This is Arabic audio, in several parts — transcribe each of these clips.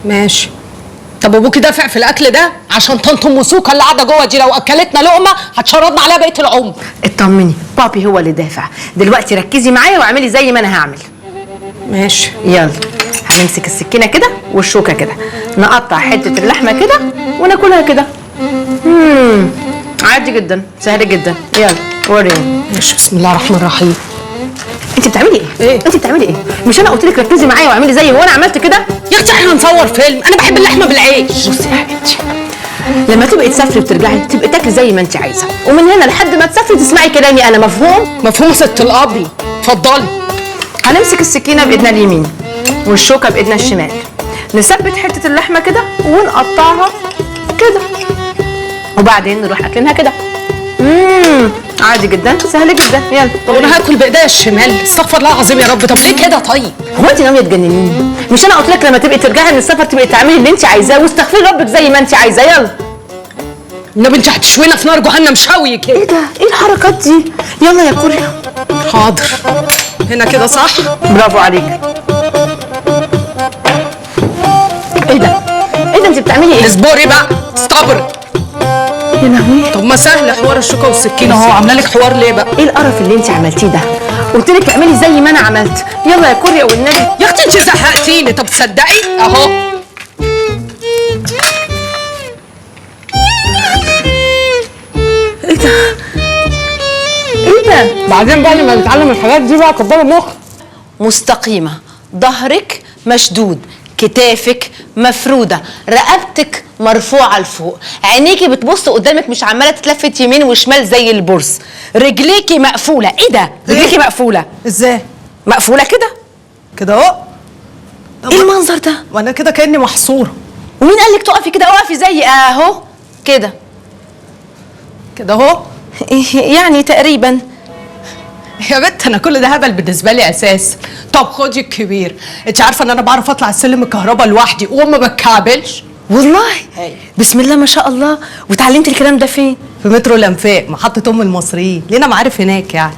ماشي. طب ابوكي دافع في الاكل ده عشان طنط ام سوكه اللي قاعده جوه دي لو اكلتنا لقمه هتشردنا عليها بقيه العمر. اطمني، بابي هو اللي دافع. دلوقتي ركزي معايا واعملي زي ما انا هعمل. ماشي. يلا هنمسك السكينه كده والشوكه كده، نقطع حته اللحمه كده وناكلها كده. عادي جدا، سهل جدا. يلا وريني. ماشي. بسم الله الرحمن الرحيم. انت بتعملي ايه؟ انت بتعملي ايه؟ مش انا قلت لك ركزي معايا واعملي زي هو انا عملت كده؟ يا اختي احنا هنصور فيلم، انا بحب اللحمه بالعيش. بصي يا حبيبتي، لما تبقي تسافري وترجعي تبقي تاكلي زي ما انت عايزه، ومن هنا لحد ما تسافري تسمعي كلامي انا. مفهوم؟ مفهوم ست الابي. اتفضلي. هنمسك السكينه بايدنا اليمين والشوكه بايدنا الشمال، نثبت حته اللحمه كده ونقطعها كده، وبعدين نروح اكلينها كده. عادي جدا، سهل جدا. يلا. طب انا هاكل بايديا الشمال؟ استغفر الله العظيم يا رب. طب ليه كده طيب؟ هو انت ناويه تجننيني؟ مش انا قلت لك لما تبقي ترجعي من السفر تبقي تعملي اللي انت عايزاه واستغفري ربك زي ما انت عايزه. يلا. النبي انت هتشوينا في نار جهنم شوي كده. ايه ده؟ ايه الحركات دي؟ يلا يا كوريا. حاضر. هنا كده صح؟ برافو عليك. ايه ده؟ ايه ده انت بتعملي ايه؟ اصبري بقى، استبري. يا لهوي. طب ما سهل حوار الشوكه والسكينه اهو، عامله لك حوار ليه بقى؟ ايه القرف اللي انت عملتيه ده؟ قلت لك اعملي زي ما انا عملت. يلا يا كوريا والنبي. يا اختي انت زهقتيني. طب تصدقي اهو. ايه ده؟ ايه ده؟ بعدين بقى لما نتعلم الحاجات دي بقى كبروا مخ. مستقيمة، ظهرك مشدود، كتافك مفرودة، رقبتك مرفوعة لفوق، عينيكي بتبص قدامك مش عمالة تتلفت يمين وشمال زي البرص، رجليكي مقفولة. ايه ده؟ رجليكي مقفولة. ازاي؟ مقفولة كده؟ كده اهو. ايه المنظر ده؟ وانا كده كاني محصوره. ومين قالك تقفي كده؟ اقفي زي اهو كده. كده اهو. يعني تقريبا. يا بنت انا كل ده هبل بالنسبه لي اساس. طب خدي الكبير، انت عارفه ان انا بعرف اطلع السلم الكهرباء لوحدي وما بتكعبلش؟ والله بسم الله ما شاء الله. وتعلمتي الكلام ده فين؟ في مترو الانفاق، محطه ام المصريين، لينا معارف هناك يعني.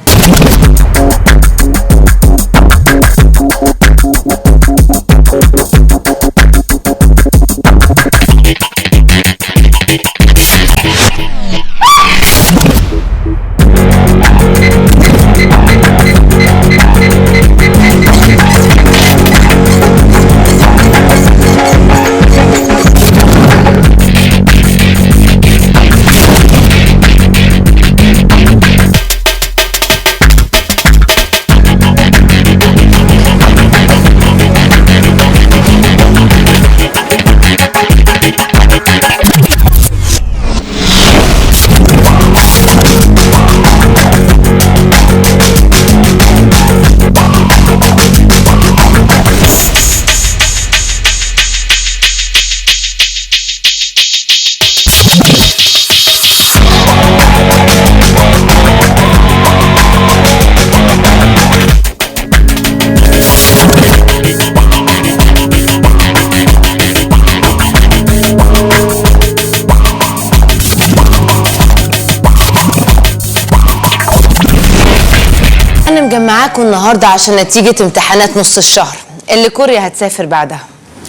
معاكم النهارده عشان نتيجة امتحانات نص الشهر اللي كوريا هتسافر بعدها.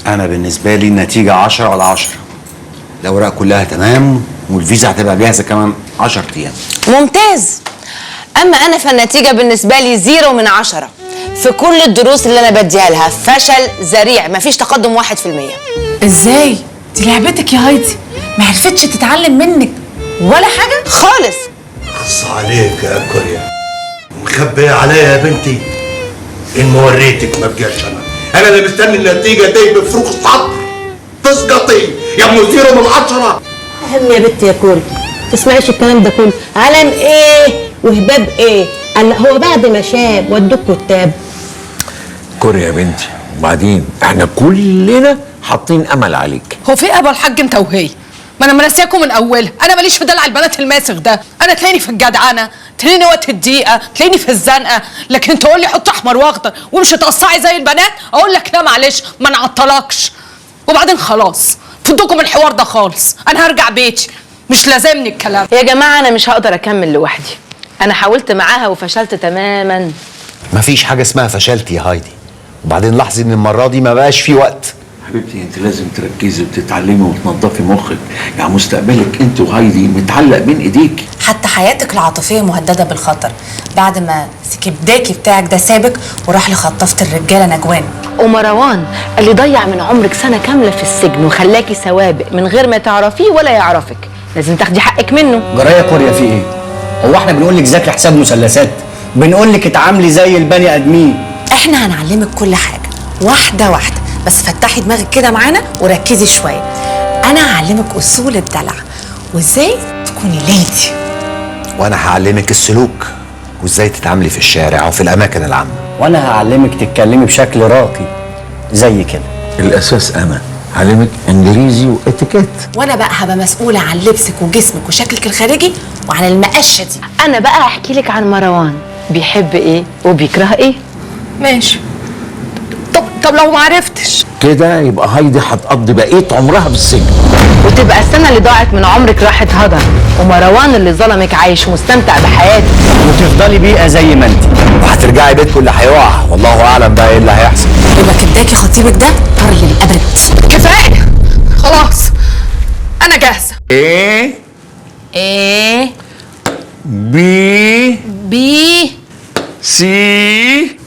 أنا بالنسبة لي النتيجة 10 على 10. الأوراق كلها تمام والفيزا هتبقى جاهزة كمان 10 أيام. ممتاز. أما أنا فالنتيجة بالنسبة لي 0 من 10 في كل الدروس اللي أنا بديها لها. فشل ذريع، مفيش تقدم 1%. ازاي؟ دي لعبتك يا هايدي، ما عرفتش تتعلم منك ولا حاجة خالص. خص عليك يا كوريا، مخبية عليا يا بنتي. إن ما وريتك ما بجاش أنا اللي مستني النتيجة دي بفروخ الصدر. تسقطي يا ام 0 من 10. اهم يا بنت يا كوري، تسمعيش الكلام ده كله. علم ايه وهباب ايه؟ هو بعد ما شاب ودوك كتاب. كوريا يا بنتي، وبعدين احنا كلنا حاطين امل عليك. هو في ابا الحاج انت وهي؟ ما انا مرسياكم من اولها. انا ماليش في دلع البنات الماسخ ده. انا تلاقيني في الجدعنه، تلاقيني وقت الضيقه، تلاقيني في الزنقه، لكن تقول لي حط احمر واخضر ومش تقصعي زي البنات اقول لك لا معلش ما نعطلكش. وبعدين خلاص فضوكم الحوار ده خالص، انا هرجع بيتي، مش لازمني الكلام. يا جماعة أنا مش هقدر أكمل لوحدي. أنا حاولت معاها وفشلت تماما. مفيش حاجة اسمها فشلت يا هايدي. وبعدين لاحظي إن المرة دي ما بقاش في وقت. حبيبتي انت لازم تركزي وتتعلمي وتنظفي مخك، يعني مستقبلك انت وهايدي متعلق بين ايديك. حتى حياتك العاطفيه مهدده بالخطر بعد ما سكبداكي بتاعك ده سابك وراح لخطافه الرجاله نجوان. ومروان اللي ضيع من عمرك سنه كامله في السجن وخلاكي سوابق من غير ما تعرفيه ولا يعرفك، لازم تاخدي حقك منه. جرايه كوريا في ايه؟ هو احنا بنقول لك ذاكري حساب مثلثات؟ بنقول لك اتعاملي زي البني ادمين. احنا هنعلمك كل حاجه واحده واحده، بس فتحي دماغك كده معانا وركزي شويه. انا هعلمك اصول الدلع وازاي تكوني ليدي، وانا هعلمك السلوك وازاي تتعاملي في الشارع وفي الاماكن العامه. وانا هعلمك تتكلمي بشكل راقي زي كده. الاساس انا هعلمك انجليزي واتيكيت. وانا بقى هبقى مسؤوله عن لبسك وجسمك وشكلك الخارجي وعن المقشه دي. انا بقى هحكي لك عن مروان بيحب ايه وبيكره ايه. ماشي. طب لو ما عرفتش كده يبقى هايدي هتقضي بقيه عمرها في السجن، وتبقى السنه اللي ضاعت من عمرك راحت هدر، ومروان اللي ظلمك عايش ومستمتع بحياته، وتفضلي بيئه زي ما انت، وهترجعي بيتكم اللي هيقع، والله اعلم بقى ايه اللي هيحصل. يبقى كداكي خطيبك ده طري للابد. كفايه خلاص انا جاهزه. ايه ايه بي سي.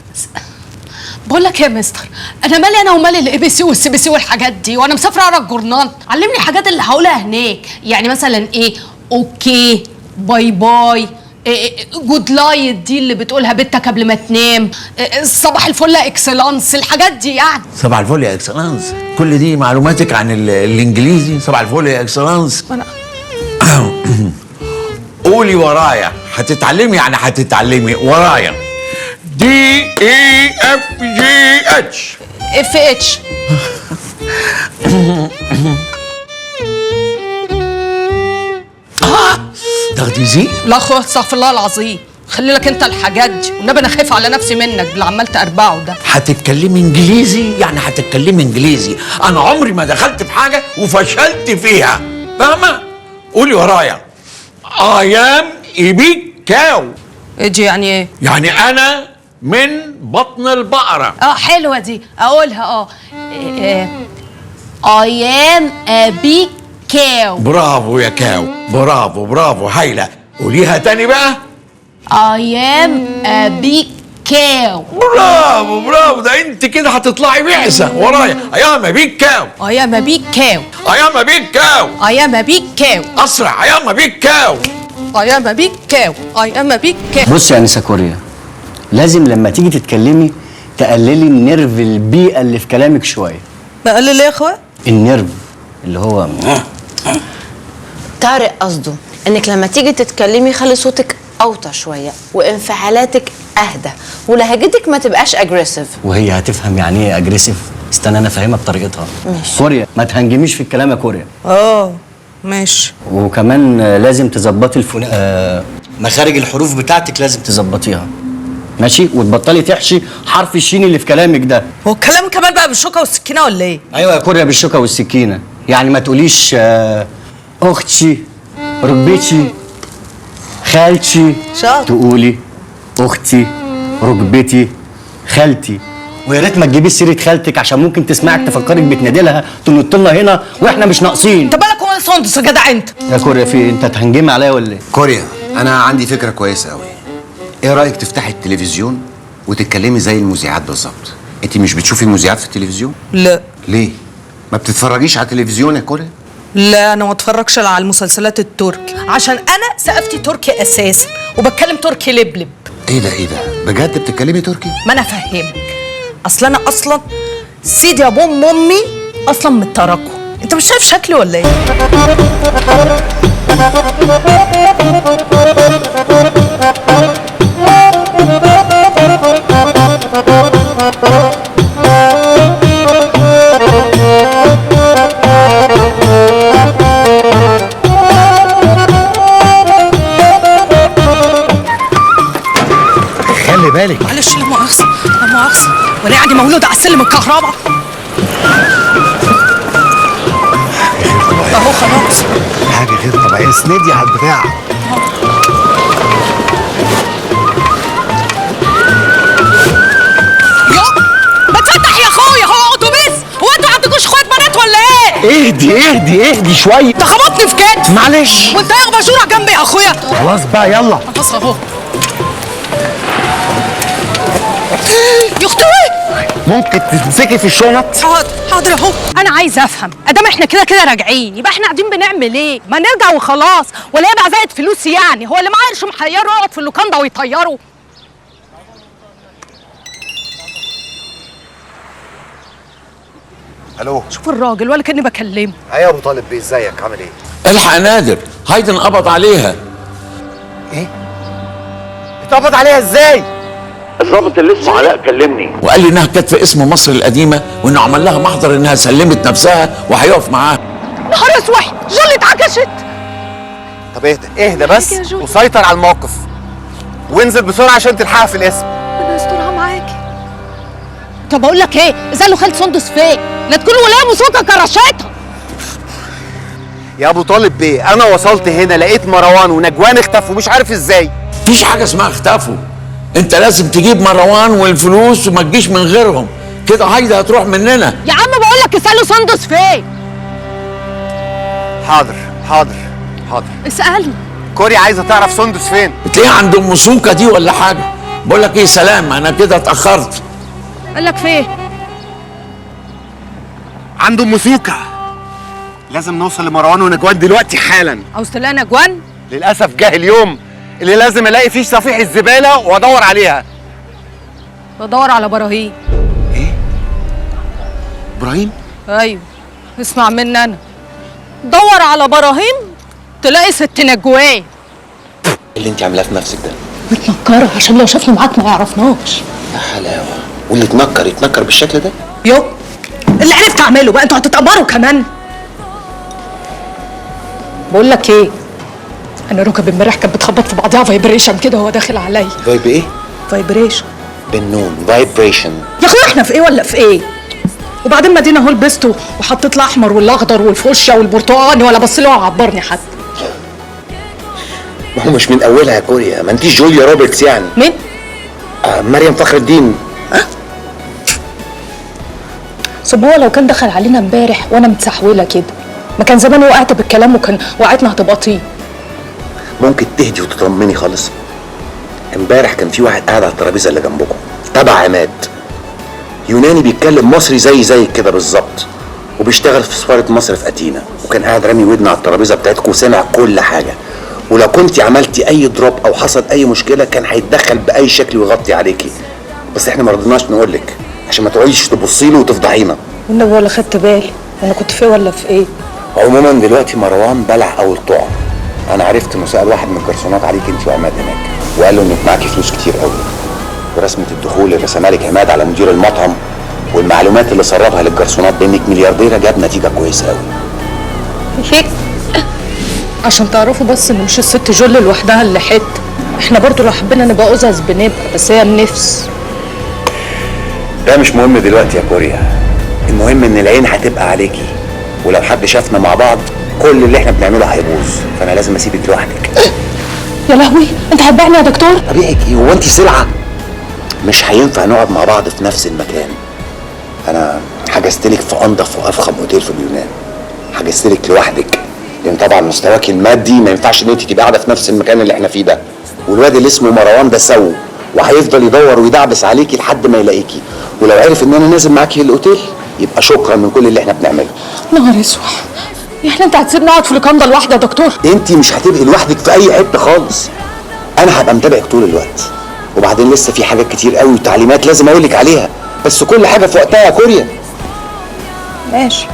بقول لك يا مستر، انا مالي انا ومالي الاي بي سي والسي بي سي والحاجات دي، وانا مسافره اقرا الجورنال. علمني الحاجات اللي هقولها هناك، يعني مثلا ايه اوكي، باي باي، جود لايت دي اللي بتقولها بنتك قبل ما تنام، صباح الفل يا اكسلانس، الحاجات دي يعني. صباح الفل يا اكسلانس، كل دي معلوماتك عن الانجليزي؟ صباح الفل يا اكسلانس. قولي ورايا، هتتعلمي يعني هتتعلمي ورايا. دي اي اف جي اتش. اف اتش. تاخدي زي؟ لا اخويا استغفر الله العظيم، خلي لك انت الحاجات دي، والنبي انا خايفه على نفسي منك اللي عمال تقربعه ده. هتتكلمي انجليزي يعني هتتكلمي انجليزي، انا عمري ما دخلت في حاجه وفشلت فيها، فاهمه؟ قولي ورايا. I am a big cow. اجي يعني ايه؟ يعني انا من بطن البقره. حلوه دي، اقولها I am a big cow. برافو يا كاو، برافو هايله. قوليها تاني بقى. I am a big cow. برافو، ده انت كده هتطلعي بعثه ورايا. I am a big cow. I am a big cow. I am a big cow. I am a big cow. اسرع. I am a big cow. I am a big cow. I am a big cow. بصي يا انسه كوريا، لازم لما تيجي تتكلمي تقللي النيرف البيئه اللي في كلامك شويه. بقلل ايه يا اخويا؟ النيرف اللي هو طارق قصده انك لما تيجي تتكلمي خلي صوتك اوطى شويه وانفعالاتك اهدى ولهجتك ما تبقاش اجريسيف. وهي هتفهم يعني ايه اجريسيف. استنى انا افهمها بطريقتها. ماشي. كوريا ما تهنجميش في الكلام يا كوريا. ماشي. وكمان لازم تظبطي مخارج الحروف بتاعتك لازم تظبطيها، ماشي؟ وتبطلي تحشي حرف الشين اللي في كلامك ده. هو الكلام كمان بقى بالشوكه والسكينه ولا ايه؟ ايوه يا كوريا، بالشوكه والسكينه. يعني ما تقوليش اختي، ركبتي، خالتي. شاطر. تقولي اختي، ركبتي، خالتي. ويا ريت ما تجيبيش سيره خالتك عشان ممكن تسمعك تفكرك بتنادي لها تنط لنا هنا واحنا مش ناقصين. انت بالك ومال سندس يا جدع انت؟ يا كوريا في إيه؟ انت هتهنجمي عليا ولا ايه؟ كوريا، انا عندي فكره كويسه قوي. ايه رايك تفتحي التلفزيون وتتكلمي زي المذيعات بالظبط؟ انت مش بتشوفي المذيعات في التلفزيون؟ لا ليه؟ ما بتتفرجيش على التلفزيون يا كوريا؟ لا، انا ما اتفرجش على المسلسلات التركي عشان انا ثقافتي تركي اساسا وبتكلم تركي لبلب. ايه ده بجد بتتكلمي تركي؟ ما انا افهمك، اصل انا اصلا سيدي ابو امي اصلا من التراكو. انت مش شايف شكلي ولا ايه؟ خلي بالك. معلش، لا مؤاخذة لا مؤاخذة، وانا يعني مولودة على سلم الكهرباء اهو. خلاص حاجه غير طبيعيه، اسندي على البتاع. يا ما تفتح يا اخويا، هو اتوبيس؟ هو انتوا ما عندكوش اهدي شويه. ده خبطني في كتف. معلش. وانت ايه بشوره جنبي يا اخويا؟ خلاص بقى يلا. خلاص اهو. يا اختي ممكن تمسكي في الشنط؟ حاضر اهو. انا عايزه افهم، ادام احنا كده راجعين يبقى احنا قاعدين بنعمل ايه؟ ما نرجع وخلاص، ولا يبقى زائد فلوس يعني؟ هو اللي معاه قرش محيره يقعد في اللوكاندا ويطيره؟ الو. شوف الراجل ولا كاني بكلمه. ايه يا ابو طالب بيه، ازيك عامل ايه؟ الحق يا نادر، هايدن قبض عليها. ايه؟ اتقبض عليها ازاي؟ الضابط اللي اسمه علاء كلمني وقال لي انها كانت في اسم مصر القديمه، وانه عمل لها محضر انها سلمت نفسها وهيقف معاها. نهار اسود، جولي اتعكشت. طب اهدى بس وسيطر على الموقف وانزل بسرعه عشان تلحقها في الاسم. ربنا يسترها معاكي. طب اقول لك ايه؟ ازاله خالد سندس فين؟ لا تكون ولايه موسيقى كرشتها. يا ابو طالب بيه، انا وصلت هنا لقيت مروان ونجوان اختفوا مش عارف ازاي. مفيش حاجه اسمها اختفوا، انت لازم تجيب مروان والفلوس وما تجيش من غيرهم، كده هايدة هتروح مننا. يا عم بقول لك اساله سندس فين؟ حاضر. اسالني. كوري عايزه تعرف سندس فين. بتلاقيها عند ام سوكه دي ولا حاجه. بقول لك ايه، سلام، انا كده اتاخرت. قال لك فين؟ عنده ام سوكه. لازم نوصل لمروان ونجوان دلوقتي حالا. عاوز تلاقي نجوان؟ للاسف جه اليوم اللي لازم الاقي فيه صفيح الزباله وادور عليها. بدور على براهين. ايه؟ ابراهيم؟ ايوه، اسمع مني انا. دور على براهين تلاقي ست نجوان. اللي انت عاملاه في نفسك ده متنكره عشان لو شافني معاك ما يعرفناش. يا حلاوه. واللي يتنكر بالشكل ده؟ يو اللي عرفت اعمله بقى، انتوا هتتقبروا كمان. بقول لك ايه، انا ركب امبارح كانت بتخبط في بعضها فايبريشن كده وهو داخل عليا. فايب ايه؟ فايبريشن بالنون، فايبريشن. يا اخويا احنا في ايه ولا في ايه؟ وبعدين مدينه اهو لبسته وحطيت الاحمر والاخضر والفوشيا والبرتقاني ولا بص له وعبرني حتى. ما هو مش من اولها يا كوريا، ما انتيش جوليا روبرتس يعني. مين؟ مريم فخر الدين. طب هو لو كان دخل علينا امبارح وانا متسحوله كده ما كان زمان وقعت بالكلام وكان وقعتنا هتبقى طين. ممكن تهدي وتطمني خالص؟ امبارح كان في واحد قاعد على الترابيزه اللي جنبكم تبع عماد، يوناني بيتكلم مصري زي كده بالظبط، وبيشتغل في سفاره مصر في اتينا، وكان قاعد رامي ودنه على الترابيزه بتاعتكم وسمع كل حاجه، ولو كنت عملتي اي دروب او حصل اي مشكله كان هيتدخل باي شكل ويغطي عليكي، بس احنا ما رضيناش نقول لك عشان ما تقعديش تبصي له وتفضحينا. والنبي ولا خدت بالي انا كنت في ولا في ايه. عموما دلوقتي مروان بلع اول طعم. انا عرفت انه سال واحد من الجرسونات عليك انت وعماد هناك، وقال له انك معاكي فلوس كتير قوي، ورسمه الدخول اللي رسمها لك عماد على مدير المطعم والمعلومات اللي سربها للجرسونات بانك مليارديره جاب نتيجه كويسه قوي. عشان تعرفوا بس ان مش الست جول لوحدها اللي حت، احنا برضو لو حبينا نبقى أزاز بنبقى، بس هي النفس. ده مش مهم دلوقتي يا كوريا، المهم ان العين هتبقى عليكي، ولو حد شافنا مع بعض كل اللي احنا بنعمله هيبوظ، فانا لازم اسيبك لوحدك. يا لهوي انت هتبيعني يا دكتور؟ طبيعي ايه، هو انت سلعه؟ مش هينفع نقعد مع بعض في نفس المكان. انا حجزت لك في انضف وافخم اوتيل في اليونان، حجزت لك لوحدك، لان طبعا مستواك المادي ما ينفعش ان انت تبقى قاعده في نفس المكان اللي احنا فيه ده، والواد اللي اسمه مروان ده سو وهيفضل يدور ويدعبس عليكي لحد ما يلاقيكي، ولو عرف ان انا نازل معاكي الاوتيل يبقى شكرا من كل اللي احنا بنعمله. نهار اسود، يعني انت هتسيبني اقعد في الكندا لوحدي يا دكتور؟ انت مش هتبقي لوحدك في اي حته خالص، انا هبقى متابعك طول الوقت، وبعدين لسه في حاجات كتير قوي وتعليمات لازم اقول لك عليها، بس كل حاجه في وقتها يا كوريا. ماشي.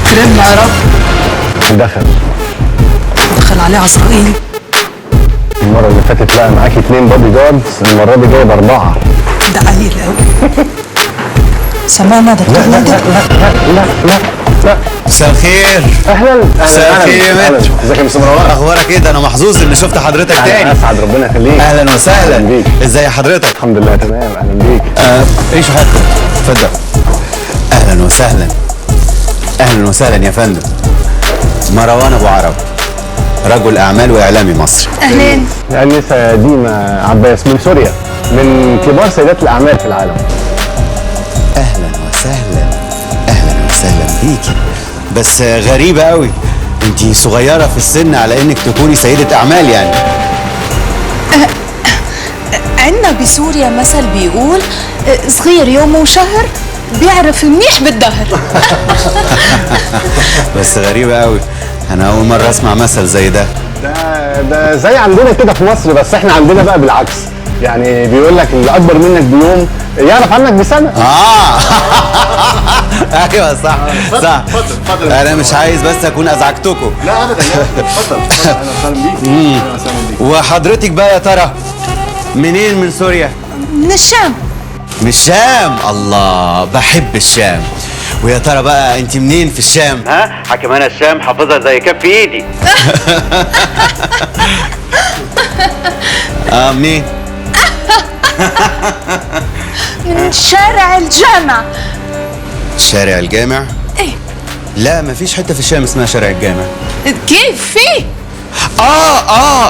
كريم يا رب. دخل عليه عزرائيل. المرة اللي فاتت لقى معاكي 2 بادي جاردز، المرة دي جايب 4. ده قليل قوي. سمعنا يا دكتور. لا مساء الخير. اهلا مساء الخير يا متر. ازيك يا مستر مروان؟ اخبارك ايه؟ ده انا محظوظ اني شفت حضرتك تاني. اسعد، ربنا يخليك. اهلا وسهلا. أهلاً بيك. ازي حضرتك؟ الحمد لله تمام. اهلا بيك. ايش حضرتك؟ اتفضل. اهلا وسهلا. اهلا وسهلا يا فندم. مروان ابو عرب، رجل اعمال واعلامي مصري. اهلين. الأنسة ديما عباس من سوريا، من كبار سيدات الأعمال في العالم. اهلا وسهلا. اهلا وسهلا بيكي. بس غريبه قوي، انتي صغيره في السن على انك تكوني سيده اعمال يعني. عندنا بسوريا مثل بيقول صغير يوم وشهر بيعرف منيح بالدهر. بس غريبه قوي، انا اول مره اسمع مثل زي ده. ده زي عندنا كده في مصر، بس احنا عندنا بقى بالعكس. يعني بيقول لك اللي أكبر منك بيوم يعرف عنك بسنة. ايوه صح صح. اتفضل. انا مش عايز بس اكون ازعجتكم. لا أبدا، اتفضل. أهلا وسهلا بيك. أهلا وسهلا بيك. وحضرتك بقى يا ترى منين؟ من سوريا؟ من الشام. من الشام. الله، بحب الشام. ويا ترى بقى انت منين في الشام؟ ها؟ حكم انا الشام حافظها زي كف ايدي. منين؟ من شارع الجامع. شارع الجامع؟ ايه؟ لا مفيش حته في الشام اسمها شارع الجامع. كيف في؟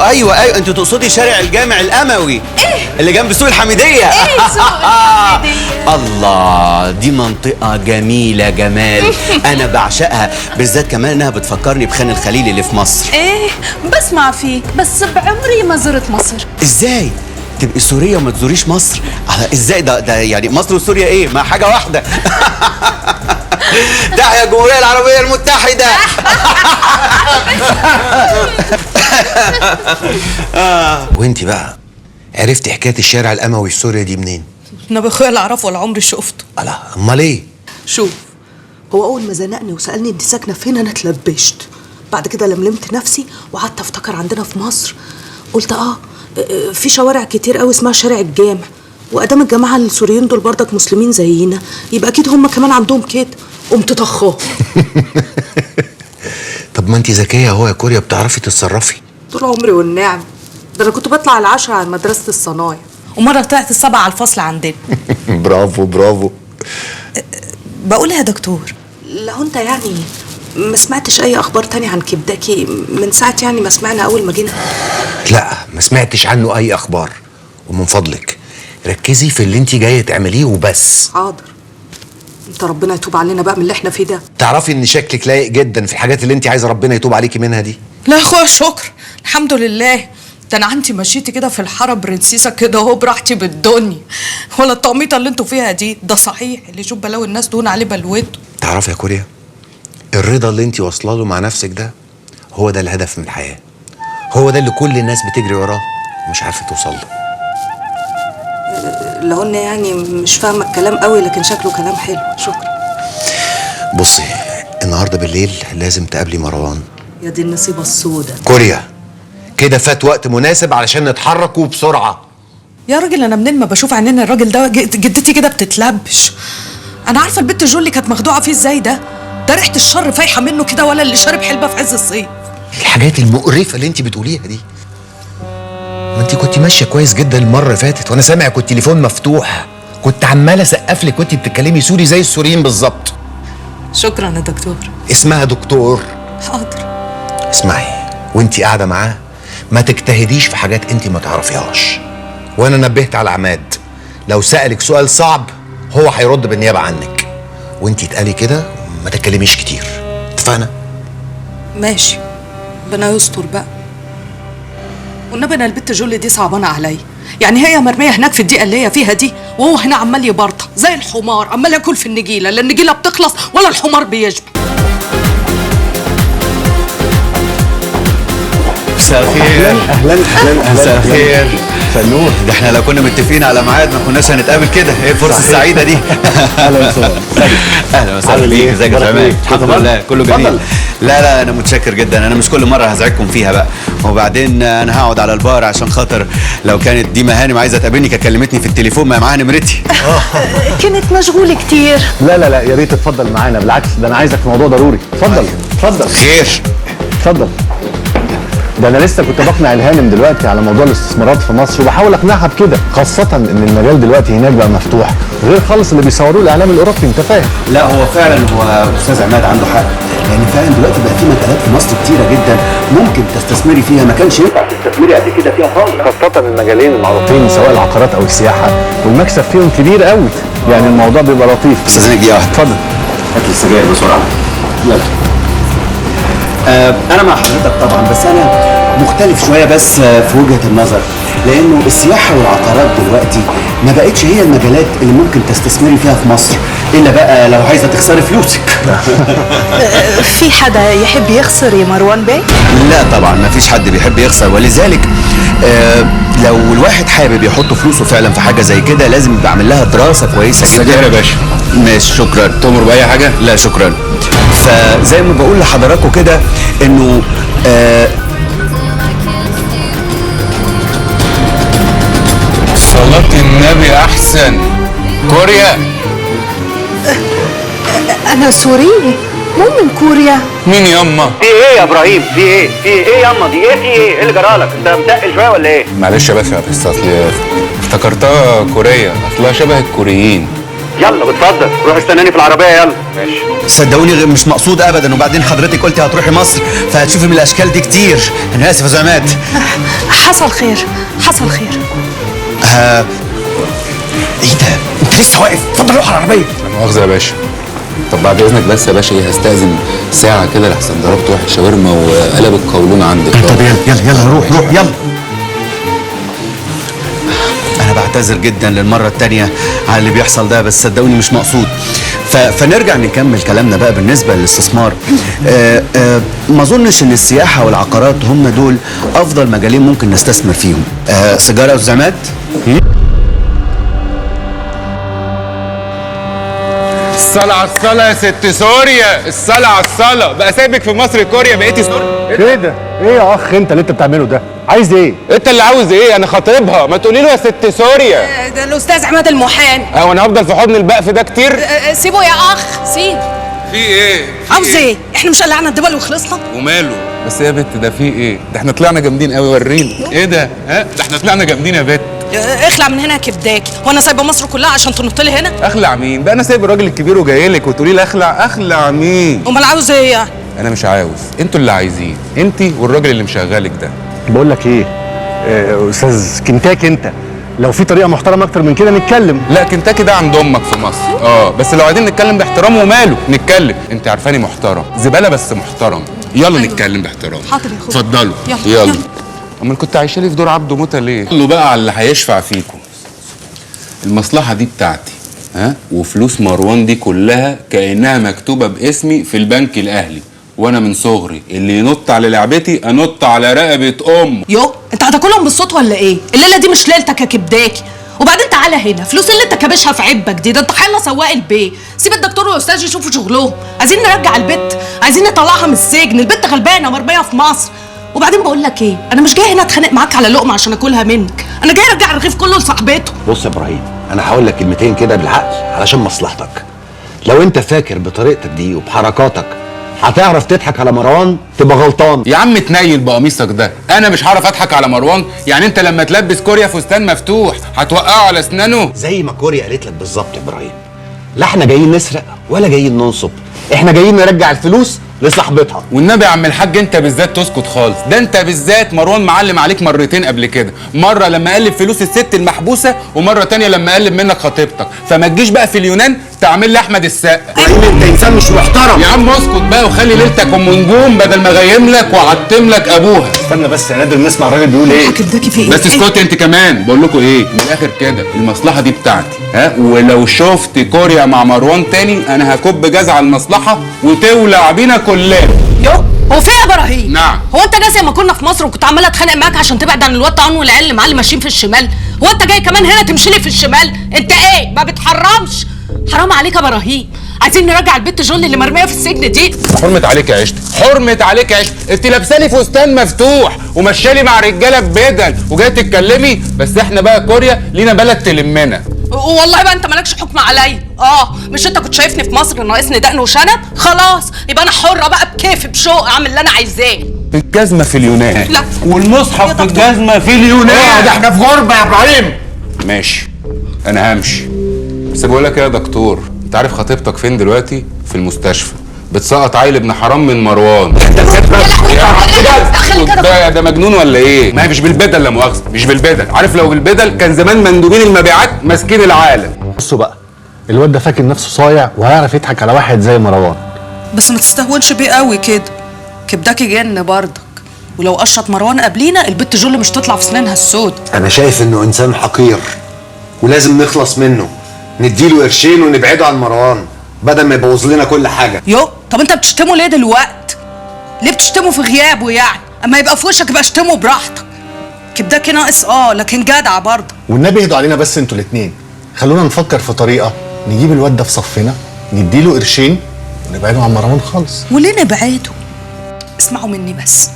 ايوه انت تقصدي شارع الجامع الاموي. ايه؟ اللي جنب سوق الحميديه. ايه سوق الحميديه؟ الله، دي منطقه جميله جمال. انا بعشقها، بالذات كمان انها بتفكرني بخان الخليل اللي في مصر. ايه بسمع فيك، بس بعمري ما زرت مصر. ازاي تبقي سوريه وما تزوريش مصر؟ ازاي ده يعني مصر وسوريا ايه؟ ما حاجه واحده. تحيا الجمهوريه العربيه المتحده. وانت بقى عرفتي حكايه الشارع الاموي في سوريا دي منين؟ انا بخويا لا اعرفه ولا عمري شفته. الله، امال ايه؟ شوف، هو اول ما زنقني وسالني انت ساكنه فين انا اتلبشت. بعد كده لملمت نفسي وقعدت افتكر عندنا في مصر. قلت في شوارع كتير قوي اسمها شارع الجامع، وادام الجماعه السوريين دول برضك مسلمين زينا يبقى اكيد هم كمان عندهم كده. قمت طخاه. طب ما انت ذكيه اهو يا كوريا، بتعرفي تتصرفي. طول عمري والنعم، ده انا كنت بطلع العشرة على مدرسه الصنايع، ومره طلعت السبعه على الفصل عندنا. برافو برافو. بقول يا دكتور، لو انت يعني ما سمعتش اي اخبار تاني عن كبداكي من ساعه يعني ما سمعنا اول ما جينا؟ لا، ما سمعتش عنه اي اخبار، ومن فضلك ركزي في اللي انت جايه تعمليه وبس. حاضر. انت ربنا يتوب علينا بقى من اللي احنا فيه ده. تعرفي ان شكلك لايق جدا في الحاجات اللي انت عايزه ربنا يتوب عليكي منها دي. لا يا اخويا شكر، الحمد لله. ده انا عندي مشيتي كده في الحرم برنسيسه كده اهو براحتي بالدنيا، ولا الطقميطه اللي انتوا فيها دي. ده صحيح اللي يشوف بلاوي الناس دون عليه بلوته. تعرفي يا كوريا، الرضا اللي انت واصله له مع نفسك ده هو ده الهدف من الحياه، هو ده اللي كل الناس بتجري وراه ومش عارفه توصل له. لو ان يعني مش فاهمه الكلام قوي، لكن شكله كلام حلو. شكرا. بصي، النهارده بالليل لازم تقابلي مروان. يا دي النصيبه السوداء. كوريا، كده فات وقت مناسب علشان نتحرك وبسرعه. يا راجل انا منين ما بشوف عينين الراجل ده جدتي كده بتتلبش. انا عارفه البت جولي كانت مخدوعه فيه ازاي. ده ريحه الشر فايحه منه كده، ولا اللي شارب حلبه في عز الصيف. الحاجات المقرفه اللي انت بتقوليها دي، ما انت كنت ماشيه كويس جدا المره اللي فاتت، وانا سامع كنت التليفون مفتوح، كنت عماله اسقف لك وانت بتتكلمي سوري زي السوريين بالظبط. شكرا يا دكتور. اسمها دكتور. حاضر. اسمعي، وانت قاعده معاه ما تجتهديش في حاجات انت ما تعرفيهاش. وانا نبهت على عماد، لو سألك سؤال صعب هو هيرد بالنيابه عنك، وانت اتقالي كده ما تتكلميش كتير. اتفقنا؟ ماشي، ربنا يستر بقى. والنبي انا البت جولي دي صعبانه عليا، يعني هي مرميه هناك في الدقيقه اللي هي فيها دي، وهو هنا عمال يبرطع زي الحمار، عمال ياكل في النجيله، لا النجيله بتخلص ولا الحمار بيشبع. مساء الخير. اهلا. مساء الخير. مساء النور. ده احنا لو كنا متفقين على ميعاد ما كناش هنتقابل كده. ايه الفرصه السعيده دي؟ اهلا وسهلا. اهلا وسهلا بيك. ازيك يا سلمان؟ الحمد لله كله جميل. اتفضل. لا انا متشكر جدا. انا مش كل مره هزعجكم فيها بقى. وبعدين انا هقعد على البار عشان خاطر لو كانت ديما هانم عايزه تقابلني كانت كلمتني في التليفون، ما معاها نمرتي. كانت مشغولة كتير. لا يا ريت تتفضل معانا، بالعكس ده انا عايزك في موضوع ضروري. اتفضل. خير. اتفضل. ده انا لسه كنت بقنع الهانم دلوقتي على موضوع الاستثمارات في مصر، وبحاول اقنعها بكده، خاصة ان المجال دلوقتي هناك بقى مفتوح، غير خالص اللي بيصوروه الاعلام الاوروبي، انت فاهم؟ لا هو فعلا استاذ عماد عنده حق، لان فعلا دلوقتي بقى في مجالات في مصر كتيره جدا ممكن تستثمري فيها ما كانش ينفع تستثمري قبل كده فيها خالص، خاصة المجالين المعروفين سواء العقارات او السياحة، والمكسب فيهم كبير قوي، يعني الموضوع بيبقى لطيف. استاذنك دقيقه واحده. اتفضل. هات لي السجاير بسرعه. يلا. انا مع حضرتك طبعا، بس انا مختلف شويه بس في وجهه النظر، لانه السياحه والعقارات دلوقتي ما بقتش هي المجالات اللي ممكن تستثمري فيها في مصر، الا بقى لو عايزه تخسري فلوسك. في حدا يحب يخسر يا مروان بيه؟ لا طبعا ما فيش حد بيحب يخسر، ولذلك لو الواحد حابب يحط فلوسه فعلا في حاجه زي كده لازم يبقى عامل لها دراسه كويسه جدا. يا باشا. ماشي شكرا. تؤمر باي حاجه؟ لا شكرا. فزي ما بقول لحضراتكم كده انه صلاة النبي احسن. كوريا. أنا سوري مو من كوريا. مين ياما؟ في ايه يا ابراهيم؟ في ايه ياما؟ دي ايه اللي جرالك؟ انت متقل شويه ولا ايه؟ معلش يا باشا، بس اصل افتكرتها كوريا، اصلها شبه الكوريين. يلا بتفضل روح استناني في العربيه. يلا ماشي. صدقوني مش مقصود ابدا، وبعدين حضرتك قلتي هتروحي مصر فهتشوفي من الاشكال دي كتير. انا اسف يا زعمات. حصل خير. ايه ده؟ انت لسه واقف؟ اتفضل روح على العربيه. لا مؤاخذة يا باشا. طب بعد اذنك بس يا باشا، ايه هستأذن ساعة كده لحسن ضربت واحد شاورما وقلب القولون عندك. طب يلا روح يلا. انا بعتذر جدا للمره الثانيه على اللي بيحصل ده، بس صدقوني مش مقصود. فنرجع نكمل كلامنا بقى بالنسبه للاستثمار. ما اظنش ان السياحه والعقارات هم دول افضل مجالين ممكن نستثمر فيهم. سيجاره وزعمات. الصلاة على الصلاة يا ست سوريا، الصلاة على الصلاة. بقى سايبك في مصر كوريا بقيتي سوريا؟ ايه ده؟ ايه يا اخ انت اللي انت بتعمله ده؟ عايز ايه؟ انت اللي عاوز ايه؟ انا خاطبها، ما تقولي له يا ست سوريا. ده الاستاذ عماد المحامي. وانا هفضل في حضن البقف ده كتير؟ سيبه يا اخ سيب. في ايه؟ عاوز ايه؟ احنا مش قلعنا الدول وخلصنا؟ وماله؟ بس يا بت ده في ايه؟ ده احنا طلعنا جامدين قوي، وريني. ايه ده؟ ده احنا طلعنا جامدين يا بت. اخلع من هنا يا كبداكي، وانا سايبه مصر كلها عشان تنط لي هنا؟ اخلع مين؟ ده انا سايب الراجل الكبير وجاي لك وتقولي لي اخلع مين؟ امال عاوز ايه يعني؟ انا مش عاوز، انتوا اللي عايزين، انت والراجل اللي مشغلك ده. بقول لك ايه؟ استاذ كنتاكي، انت لو في طريقه محترمه اكتر من كده نتكلم. لا كنتاكي ده عند امك في مصر. بس لو عايزين نتكلم باحترام وماله نتكلم. انت عارفاني محترم، زباله بس محترم. يلا نتكلم باحترام. حاضر يا اخويا. اتفضلوا. يلا. امال كنت عايشه لي في دور عبده موته ليه؟ قولوا بقى على اللي هيشفع فيكم. المصلحه دي بتاعتي، وفلوس مروان دي كلها كانها مكتوبه باسمي في البنك الاهلي، وانا من صغري اللي ينط على لعبتي انط على رقبه امه. يو انت هتاكلهم بالصوت ولا ايه؟ الليله دي مش ليلتك يا كبداكي. وبعدين تعالى هنا، فلوس اللي انت كابشها في عبك دي، ده انت حيلا سواق البيت. سيب الدكتور والاستاذ يشوفوا شغلهم. عايزين نرجع البت، عايزين نطلعها من السجن، البت غلبانه مرميه في مصر. وبعدين بقول لك ايه، انا مش جاي هنا اتخانق معاك على لقمه عشان اكلها منك، انا جاي ارجع الرغيف كله لصاحبته. بص يا ابراهيم، انا هقول لك كلمتين كده بالعقل علشان مصلحتك. لو انت فاكر بطريقتك دي وبحركاتك هتعرف تضحك على مروان تبقى غلطان. يا عم تنيل بقميصك ده، انا مش هعرف اضحك على مروان. يعني انت لما تلبس كوريا فستان مفتوح هتوقعه على اسنانه؟ زي ما كوريا قالت لك بالظبط يا ابراهيم، لا احنا جايين نسرق ولا جايين ننصب، احنا جايين نرجع الفلوس لصاحبتها. والنبي يا عم الحاج انت بالذات تسكت خالص، ده انت بالذات مروان معلم عليك مرتين قبل كده، مره لما قلب فلوس الست المحبوسه، ومره تانية لما قلب منك خطيبتك. فما تجيش بقى في اليونان تعمل لي احمد السقا. ابراهيم انت انسان مش محترم يا عم اسكت بقى وخلي ليلتك ام نجوم بدل ما غيم لك وعتم لك ابوها. استنى بس يا نادر نسمع الراجل بيقول ايه. كبداكي في ايه؟ بس اسكتي انت كمان. بقول لكم ايه من الاخر كده، المصلحه دي بتاعتي، ولو شفت كوريا مع مروان تاني انا هكب جاز على المصلحه وتولع بينا كلنا. يو هو في ايه يا ابراهيم؟ نعم. هو انت ناسي لما كنا في مصر وكنت عماله اتخانق معاك عشان تبعد عن الواد طعن والعيال اللي معاه اللي ماشيين في الشمال؟ هو انت جاي كمان هنا تمشي لي في الشمال؟ انت ايه ما بتحرمش؟ حرام عليك يا ابراهيم، عايزين نرجع البت جول اللي مرميه في السجن دي. حرمة عليك يا عشت، حرمة عليك يا عشت، انت لابسالي فستان مفتوح ومشالي مع رجاله ببدل وجايه تتكلمي، بس احنا بقى كوريا لينا بلد تلمنا. والله بقى انت مالكش حكم عليا. مش انت كنت شايفني في مصر ناقصني دقن وشنب؟ خلاص يبقى انا حره بقى بكيفي بشوق اعمل اللي انا عايزاه. الجزمه في اليونان. لا. والمصحف في الجزمه في اليونان. ده احنا في غربه يا ابراهيم. ماشي انا همشي، بس بقول لك ايه يا دكتور، انت عارف خطيبتك فين دلوقتي؟ في المستشفى بتسقط عيل ابن حرام من مروان. ده مجنون ولا ايه؟ ما هي مش بالبدل، لا مؤاخذه، مش بالبدل، عارف لو بالبدل كان زمان مندوبين المبيعات ماسكين العالم. بصوا بقى، الواد ده فاكر نفسه صايع وهيعرف يضحك على واحد زي مروان. بس ما تستهونش بيه قوي كده، كبداكي جن برضك، ولو قشط مروان قبلينا البت جول مش تطلع في سنينها السود. انا شايف انه انسان حقير ولازم نخلص منه، نديله قرشين ونبعده عن مروان بدل ما يبوظ لنا كل حاجه. طب انت بتشتمه ليه دلوقتي؟ ليه بتشتمه في غيابه يعني؟ اما يبقى في وشك يبقى اشتمه براحتك. كبداكي ناقص لكن جدع برضه. والنبي اهدوا علينا بس انتوا الاتنين، خلونا نفكر في طريقه نجيب الواد ده في صفنا، نديله قرشين ونبعده عن مروان خالص. وليه نبعده؟ اسمعوا مني بس،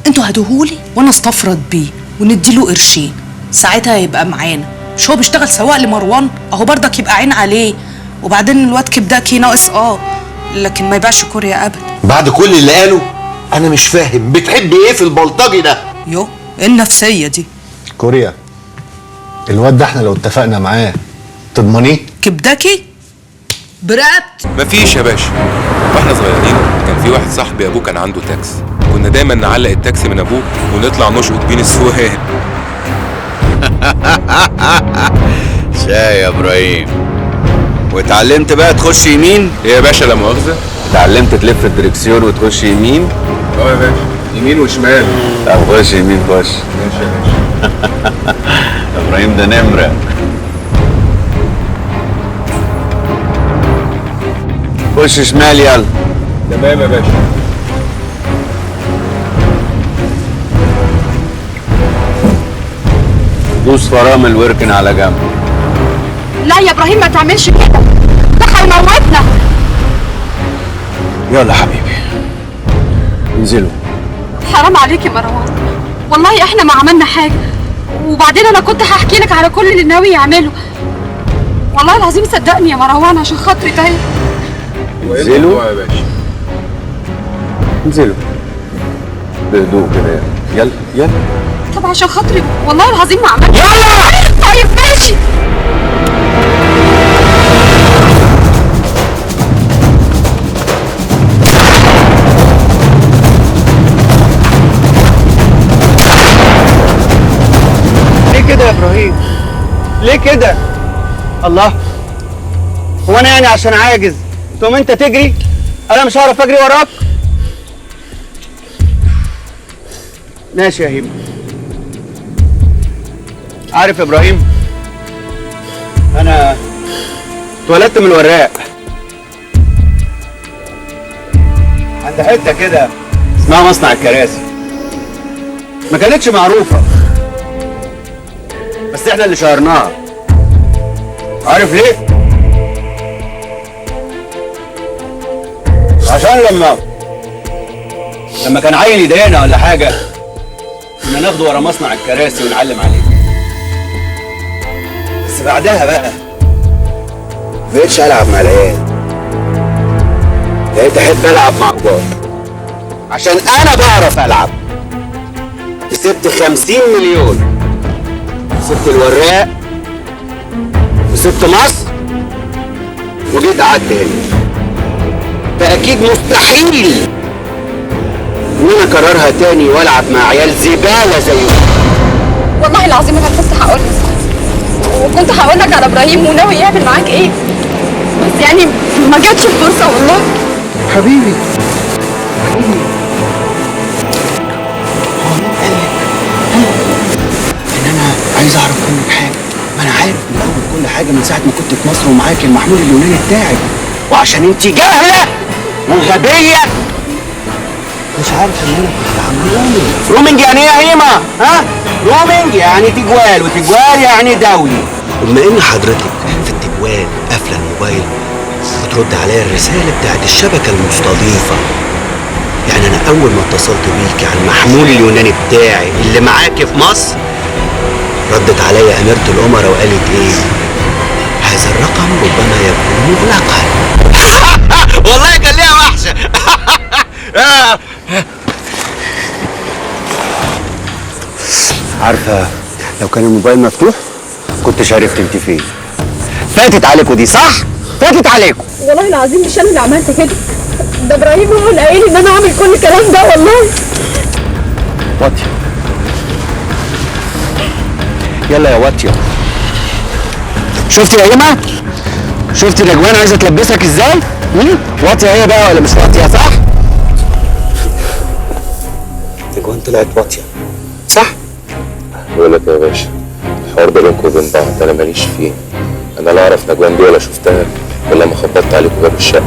انتوا هدوهولي وانا استفرد بيه ونديله قرشين، ساعتها يبقى معانا. مش هو بيشتغل سواق لمروان؟ اهو برضك يبقى عين عليه. وبعدين الواد كبداكي ناقص لكن ما يبيعش كوريا ابدا. بعد كل اللي قاله انا مش فاهم بتحب ايه في البلطجي ده؟ ايه النفسيه دي؟ كوريا، الواد ده احنا لو اتفقنا معاه تضمنيه؟ كبداكي برقبت. مفيش يا باشا، واحنا صغيرين كان في واحد صاحبي ابوه كان عنده تاكسي، كنا دايما نعلق التاكسي من ابوه ونطلع نشقط بين السواق. شاي يا ابراهيم، واتعلمت بقى تخش يمين؟ ايه يا باشا لا مؤاخذه؟ اتعلمت تلف الدركسيون وتخش يمين؟ يا باشا، يمين وشمال. طب خش يمين، خش. ماشي يا باشا. ابراهيم ده نمره. خش شمال يلا. تمام يا باشا. دوس فرامل واركن على جنب. لا يا ابراهيم ما تعملش كده، ده هيموتنا. يلا حبيبي انزلوا. حرام عليك يا مروان، والله احنا ما عملنا حاجه، وبعدين انا كنت هحكي لك على كل اللي ناوي يعمله. والله العظيم صدقني يا مروان عشان خاطري طيب. انزلوا يا باشا، انزلوا بهدوء كده. يلا يلا. طب عشان خاطري والله العظيم ما عملت. يلا طيب ماشي. ليه كده يا ابراهيم؟ ليه كده؟ الله، هو انا يعني عشان عاجز تقوم انت تجري؟ انا مش هعرف اجري وراك. ماشي يا هيما. عارف يا ابراهيم، انا اتولدت من الوراق عند حته كده اسمها مصنع الكراسي، ما كانتش معروفه بس احنا اللي شهرناها. عارف ليه؟ عشان لما كان عيل يضايقنا ولا حاجه كنا ناخده ورا مصنع الكراسي ونعلم عليه. بس بعدها بقى مبقتش العب مع العيال، بقيت احب العب مع كبار عشان انا بعرف العب. كسبت 50 مليون، سبت الوراق وسبت مصر وجيت قعدت هنا. فاكيد مستحيل ان انا اكررها تاني والعب مع عيال زباله زيهم. والله العظيم انا كنت هقول لك، وكنت هقول لك على ابراهيم وناوي يعمل معاك ايه، بس يعني ما جاتش الفرصه والله. حبيبي ان انا عايز اعرف منك حاجه. ما انا عارف من اول كل حاجه من ساعه ما كنت في مصر ومعاك المحمول اليوناني بتاعي، وعشان انت جاهله وغبيه مش عارف ان انا كنت عامل رومينج. رومينج يعني ايه يا هيما؟ ها؟ رومينج يعني تجوال، وتجوال يعني دولي. وبما ان حضرتك في التجوال قافله الموبايل بترد عليا الرساله بتاعت الشبكه المستضيفه، يعني انا اول ما اتصلت بيك على المحمول اليوناني بتاعي اللي معاكي في مصر، ردت عليا اميره الامراء وقالت ايه؟ هذا الرقم ربما يكون مغلقا. والله كان ليها وحشه. عارفه لو كان الموبايل مفتوح كنتش عرفت انت فين. فاتت عليكوا دي صح؟ فاتت عليكوا. والله العظيم مش انا اللي عملت كده، ده ابراهيم هو اللي قايل ان انا اعمل كل الكلام ده والله. واطيه يلا يا واطيه. شفتي يا هيما؟ شفتي نجوان عايزه تلبسك ازاي؟ واطيه هي بقى ولا مش واطيه صح؟ نجوان طلعت واطيه صح؟ بقول لك يا باشا، الحوار ده بينكم وبين بعض انا ماليش فيه. انا لا اعرف نجوان دي ولا شفتها ولا ما خبطت عليكم باب الشقه.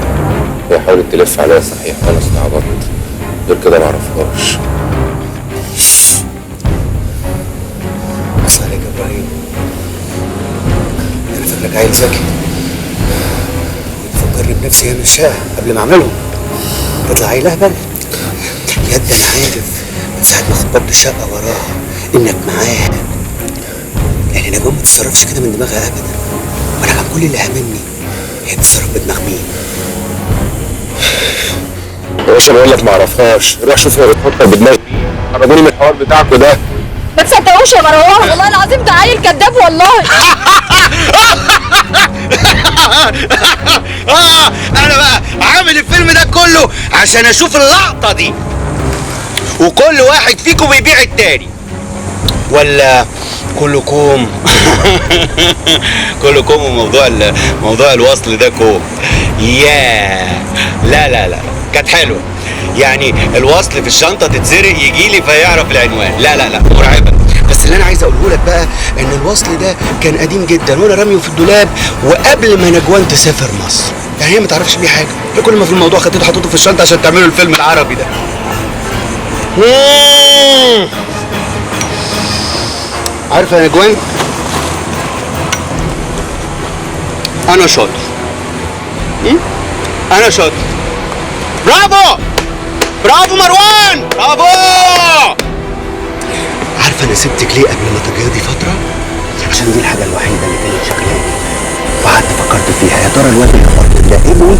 هي حاولت تلف عليا صحيح وانا استعبطت، غير كده ما اعرفهاش. بص عليك يا ابراهيم، انا فاكرك عيل ذكي بتفكرني بنفسي انا الشقه قبل ما اعملهم، تطلع عيل اهبل. يد انا عارف من ساعه ما خبطت الشقه وراها انك معاه، يعني نجوم ما تتصرفش كده من دماغها ابدا، وانا كان كل اللي هاممني هي بتتصرف بدماغ مين. يا باشا بقول لك ما اعرفهاش، روح شوف هي بتفكر بدماغي. خرجوني من الحوار بتاعكم ده. ما تصدقوش يا مروان، والله العظيم ده عيل كذاب والله. انا بقى عامل الفيلم ده كله عشان اشوف اللقطه دي، وكل واحد فيكم بيبيع التاني، ولا كلكم كلكم موضوع الوصل ده كوم. لا لا لا كانت حلوه، يعني الوصل في الشنطه تتسرق يجيلي فيعرف العنوان. لا لا لا مرعبه. بس اللي انا عايز اقوله لك بقى ان الوصل ده كان قديم جدا وانا راميه في الدولاب، وقبل ما نجوان تسافر مصر، يعني هي ما تعرفش بيه حاجه. هي كل ما في الموضوع خدته حطيته في الشنطه عشان تعملوا الفيلم العربي ده. عارفه يا نجوان، انا شاطر. انا شاطر. برافو برافو مروان، برافو. عارفه انا سبتك ليه قبل ما تجهضي فتره؟ عشان دي الحاجه الوحيده اللي كانت شغلاني، وقعدت فكرت فيها يا ترى الواد اللي خبطت ده ابني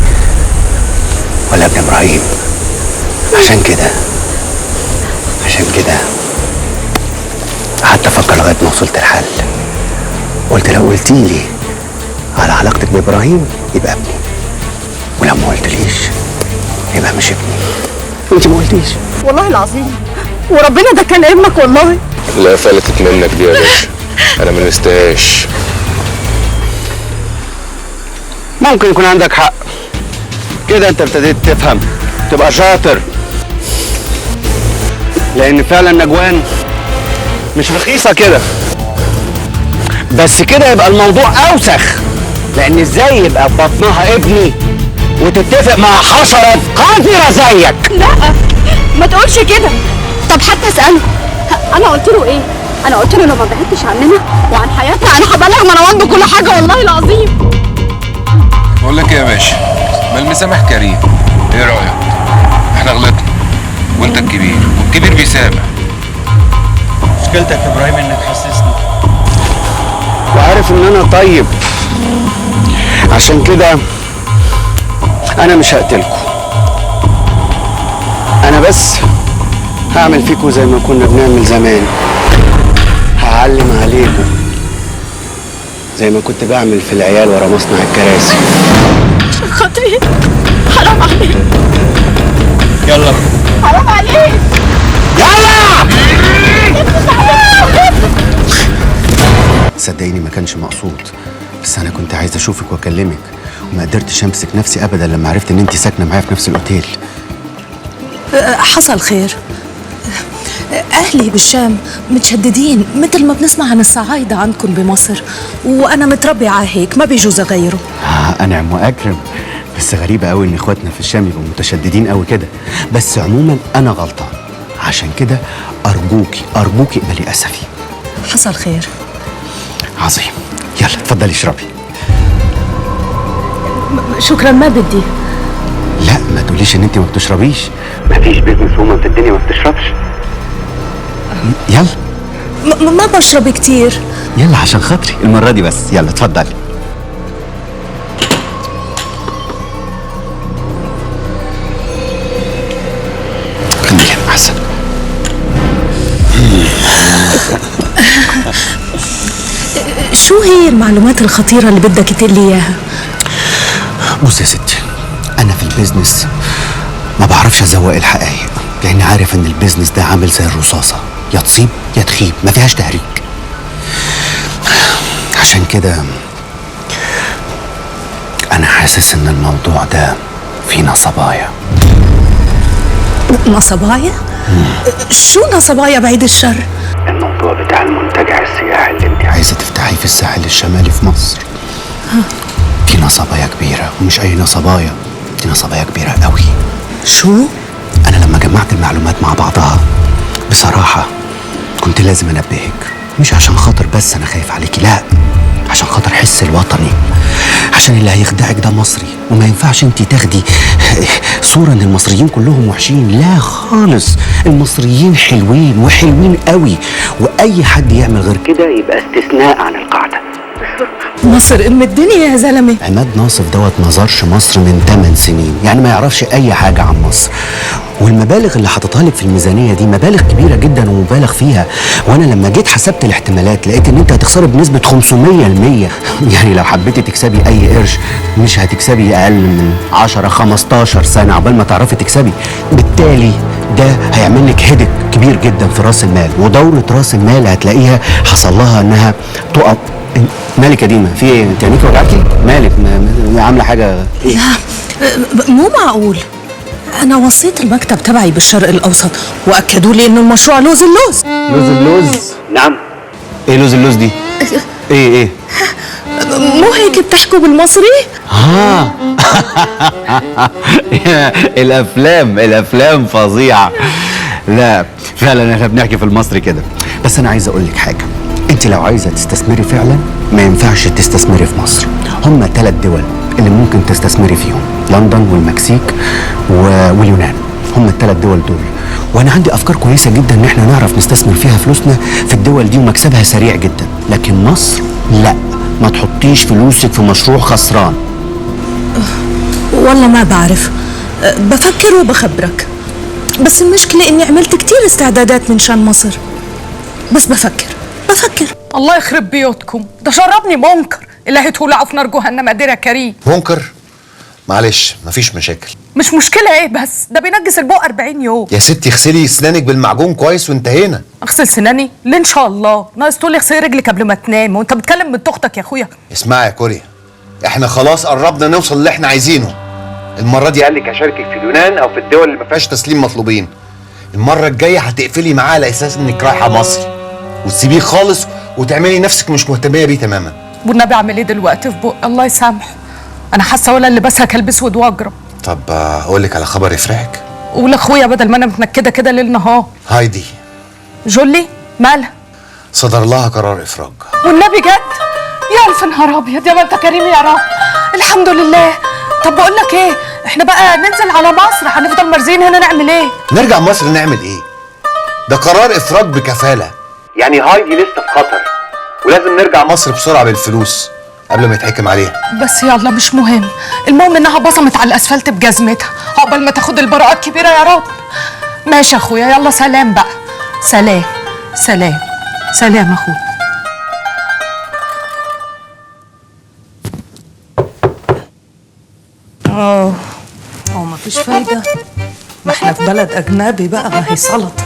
ولا ابن ابراهيم. عشان كده قعدت افكر لغايه ما وصلت الحل. قلت لو قلتيلي على علاقتك بابراهيم يبقى ابني، ولو ما قلتليش يبقى مش ابني. انت ما قلتيش. والله العظيم وربنا ده كان ابنك والله. لا فلتت منك دي يا باشا، انا ما لمستهاش. ممكن يكون عندك حق، كده انت ابتديت تفهم، تبقى شاطر، لان فعلا نجوان مش رخيصه كده. بس كده يبقى الموضوع اوسخ، لان ازاي يبقى في بطنها ابني وتتفق مع حشره قذره زيك؟ لا ما تقولش كده. طب حتى اساله، انا قلت له ايه؟ انا قلت له لو ما بعدتش عننا وعن حياتنا انا هبلغ مروان بكل حاجه والله العظيم. بقول لك ايه يا باشا، ما المسامح كريم، ايه رايك؟ احنا غلطنا وانت الكبير، والكبير بيسامح. مشكلتك يا ابراهيم انك حسسني، وعارف ان انا طيب، عشان كده انا مش هقتلكوا. انا بس هعمل فيكوا زي ما كنا بنعمل زمان، هعلم عليكم زي ما كنت بعمل في العيال ورا مصنع الكراسي. خطير، حرام عليك. يلا حرام عليك. يلا. صدقيني ما كانش مقصود، بس انا كنت عايز اشوفك واكلمك، وما قدرتش امسك نفسي ابدا لما عرفت ان انت ساكنه معايا في نفس الاوتيل. حصل خير. أهلي بالشام متشددين مثل ما بنسمع عن الصعايدة عندكم بمصر، وأنا متربية على هيك ما بيجوز أغيره. أنعم وأكرم، بس غريبة قوي ان اخواتنا في الشام يبقوا متشددين قوي كده. بس عموما انا غلطان، عشان كده ارجوكي اقبلي اسفي. حصل خير. عظيم. يلا اتفضلي اشربي. شكرا، ما بدي. لا ما تقوليش ان انت ما بتشربيش. مفيش بيزنس وومن في الدنيا ما بتشربش. يلا. ما بشرب كتير. يلا عشان خاطري المرة دي بس، يلا اتفضلي. كملي احسن. شو هي المعلومات الخطيرة اللي بدك تقلي اياها؟ بص يا ستي، انا في البيزنس ما بعرفش ازوق الحقائق، لاني عارف ان البيزنس ده عامل زي الرصاصة، يا تصيب يا تخيب، ما فيهاش تهريج. عشان كده انا حاسس ان الموضوع ده فيه نصبايا. نصبايا؟ شو نصبايا بعيد الشر؟ الموضوع بتاع المنتجع السياحي اللي انت عايزة تفتحيه في الساحل الشمالي في مصر دي نصبايا كبيرة، ومش أي نصبايا، دي نصبايا كبيرة قوي. شو؟ أنا لما جمعت المعلومات مع بعضها بصراحة كنت لازم أنبهك، مش عشان خاطر بس أنا خايف عليكي، لا، عشان خاطر حس الوطني، عشان اللي هيخدعك ده مصري، وما ينفعش انت تاخدي صورة ان المصريين كلهم وحشين، لا خالص، المصريين حلوين وحلوين قوي، واي حد يعمل غير كده يبقى استثناء عن القاعدة. مصر ام الدنيا يا زلمة. عماد ناصف دوت ما زارش مصر من 8 سنين، يعني ما يعرفش اي حاجة عن مصر، والمبالغ اللي حاططها لك في الميزانية دي مبالغ كبيرة جدا ومبالغ فيها، وانا لما جيت حسبت الاحتمالات لقيت ان انت هتخسري بنسبة 500%، يعني لو حبيتي تكسبي اي قرش مش هتكسبي اقل من 10-15 سنة عقبال ما تعرفي تكسبي، بالتالي ده هيعمل لك هدك كبير جدا في راس المال، ودورة راس المال هتلاقيها حصل لها انها تقف. مالك يا ديما؟ في ايه؟ انت عينيكي وجعاكي؟ مالك؟ عامله حاجه ايه؟ لا مو معقول. انا وصيت المكتب تبعي بالشرق الاوسط واكدوا لي انه المشروع لوز اللوز. لوز اللوز؟ نعم. ايه لوز اللوز دي؟ ايه مو هيك بتحكوا بالمصري؟ الافلام فظيعه. لا فعلا احنا بنحكي في المصري كده. بس انا عايز اقول لك حاجه، انت لو عايزه تستثمري فعلا ما ينفعش تستثمري في مصر، هم 3 دول اللي ممكن تستثمري فيهم، لندن والمكسيك واليونان، هم ال3 دول دول، وانا عندي افكار كويسه جدا ان احنا نعرف نستثمر فيها فلوسنا في الدول دي ومكسبها سريع جدا، لكن مصر لا، ما تحطيش فلوسك في مشروع خسران. والله ما بعرف، بفكر وبخبرك، بس المشكله اني عملت كتير استعدادات من شان مصر، بس بفكر. الله يخرب بيوتكم، ده شربني منكر، الهي تولعوا في نار جهنم قادر يا كريم. منكر؟ معلش مفيش مشاكل. مش مشكله ايه بس، ده بينجس البق 40 يوم. يا ستي اغسلي اسنانك بالمعجون كويس وانتهينا. اغسل سناني؟ ليه ان شاء الله؟ ناقص تقولي اغسلي رجلك قبل ما تنام، وانت بتكلم بنت اختك يا اخويا. اسمعي يا كوريا، احنا خلاص قربنا نوصل اللي احنا عايزينه. المره دي قال لك هشاركك في اليونان او في الدول اللي ما فيهاش تسليم مطلوبين. المره الجايه هتقفلي معاه على اساس انك رايحه مصر وتسيبيه خالص وتعملي نفسك مش مهتميه بيه تماما. والنبي اعمل ايه دلوقتي في بق؟ الله يسامحه، انا حاسه ولا اللي بسها كلب اسود واجرب. طب اقول لك على خبر يفرحك. قول اخويا بدل ما انا متنكده كده ليل نهار. هايدي جولي مالها؟ صدر لها قرار افراج. والنبي جد؟ يا الف نهار ابيض، يا ما انت كريم يا رب. الحمد لله. طب بقول لك ايه، احنا بقى ننزل على مصر، هنفضل مرزين هنا نعمل ايه؟ نرجع مصر نعمل ايه؟ ده قرار افراج بكفاله، يعني هايدي لسه في خطر ولازم نرجع مصر بسرعه بالفلوس قبل ما يتحكم عليها. بس يلا مش مهم، المهم انها بصمت على الاسفلت بجزمتها عقبال ما تاخد البراءه الكبيره يا رب. ماشي يا اخويا، يلا سلام بقى. سلام سلام سلام اخويا. مفيش فايده، ما احنا في بلد اجنبي بقى، ما هي سلطه،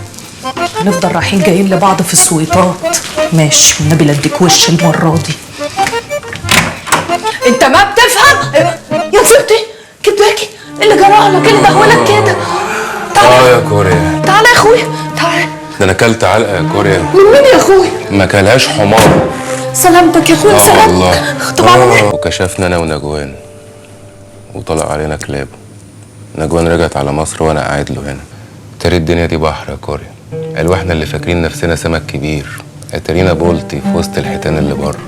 هنفضل رايحين جايين لبعض في السويطات. ماشي والنبي لا اديك وش المره دي. انت ما بتفهم يا ستي، كداكي اللي جرالك اللي دهولك كده. تعالى يا كوريا، تعالى يا اخويا تعالى. ده انا اكلت علقه يا كوريا. من مين يا اخويا؟ ما كلهاش حمار. سلامتك يا اخويا سلامتك. والله طبعا. وكشفنا انا ونجوان وطلق علينا كلاب. نجوان رجعت على مصر وانا قاعد له هنا. اتاري الدنيا دي بحر يا كوريا. قالوا احنا اللي فاكرين نفسنا سمك كبير، اتارينا بولتي في وسط الحيتان اللي بره.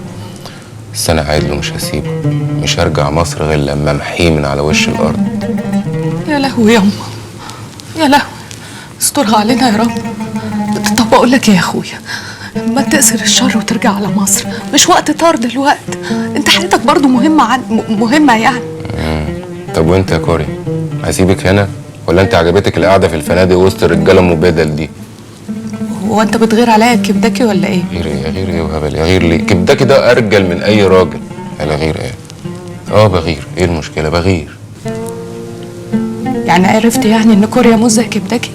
بس انا قاعد له مش هسيبه، مش هرجع مصر غير لما امحيه من على وش الارض. يا لهوي ياما، يا لهوي، استرها علينا يا رب. طب اقول لك ايه يا اخويا، ما تقصر الشر وترجع على مصر، مش وقت طار دلوقتي، انت حياتك برضو مهمه يعني. طب وانت يا كوري، هسيبك هنا ولا انت عجبتك القعده في الفنادق وسط الرجاله ام بدل دي؟ هو انت بتغير عليا كبدكي ولا ايه؟ غير ايه وهبل، غير ليه؟ كبدكي ده ارجل من اي راجل. على غير ايه؟ بغير، ايه المشكله؟ بغير. يعني عرفت يعني ان كوريا مش زي كبدكي؟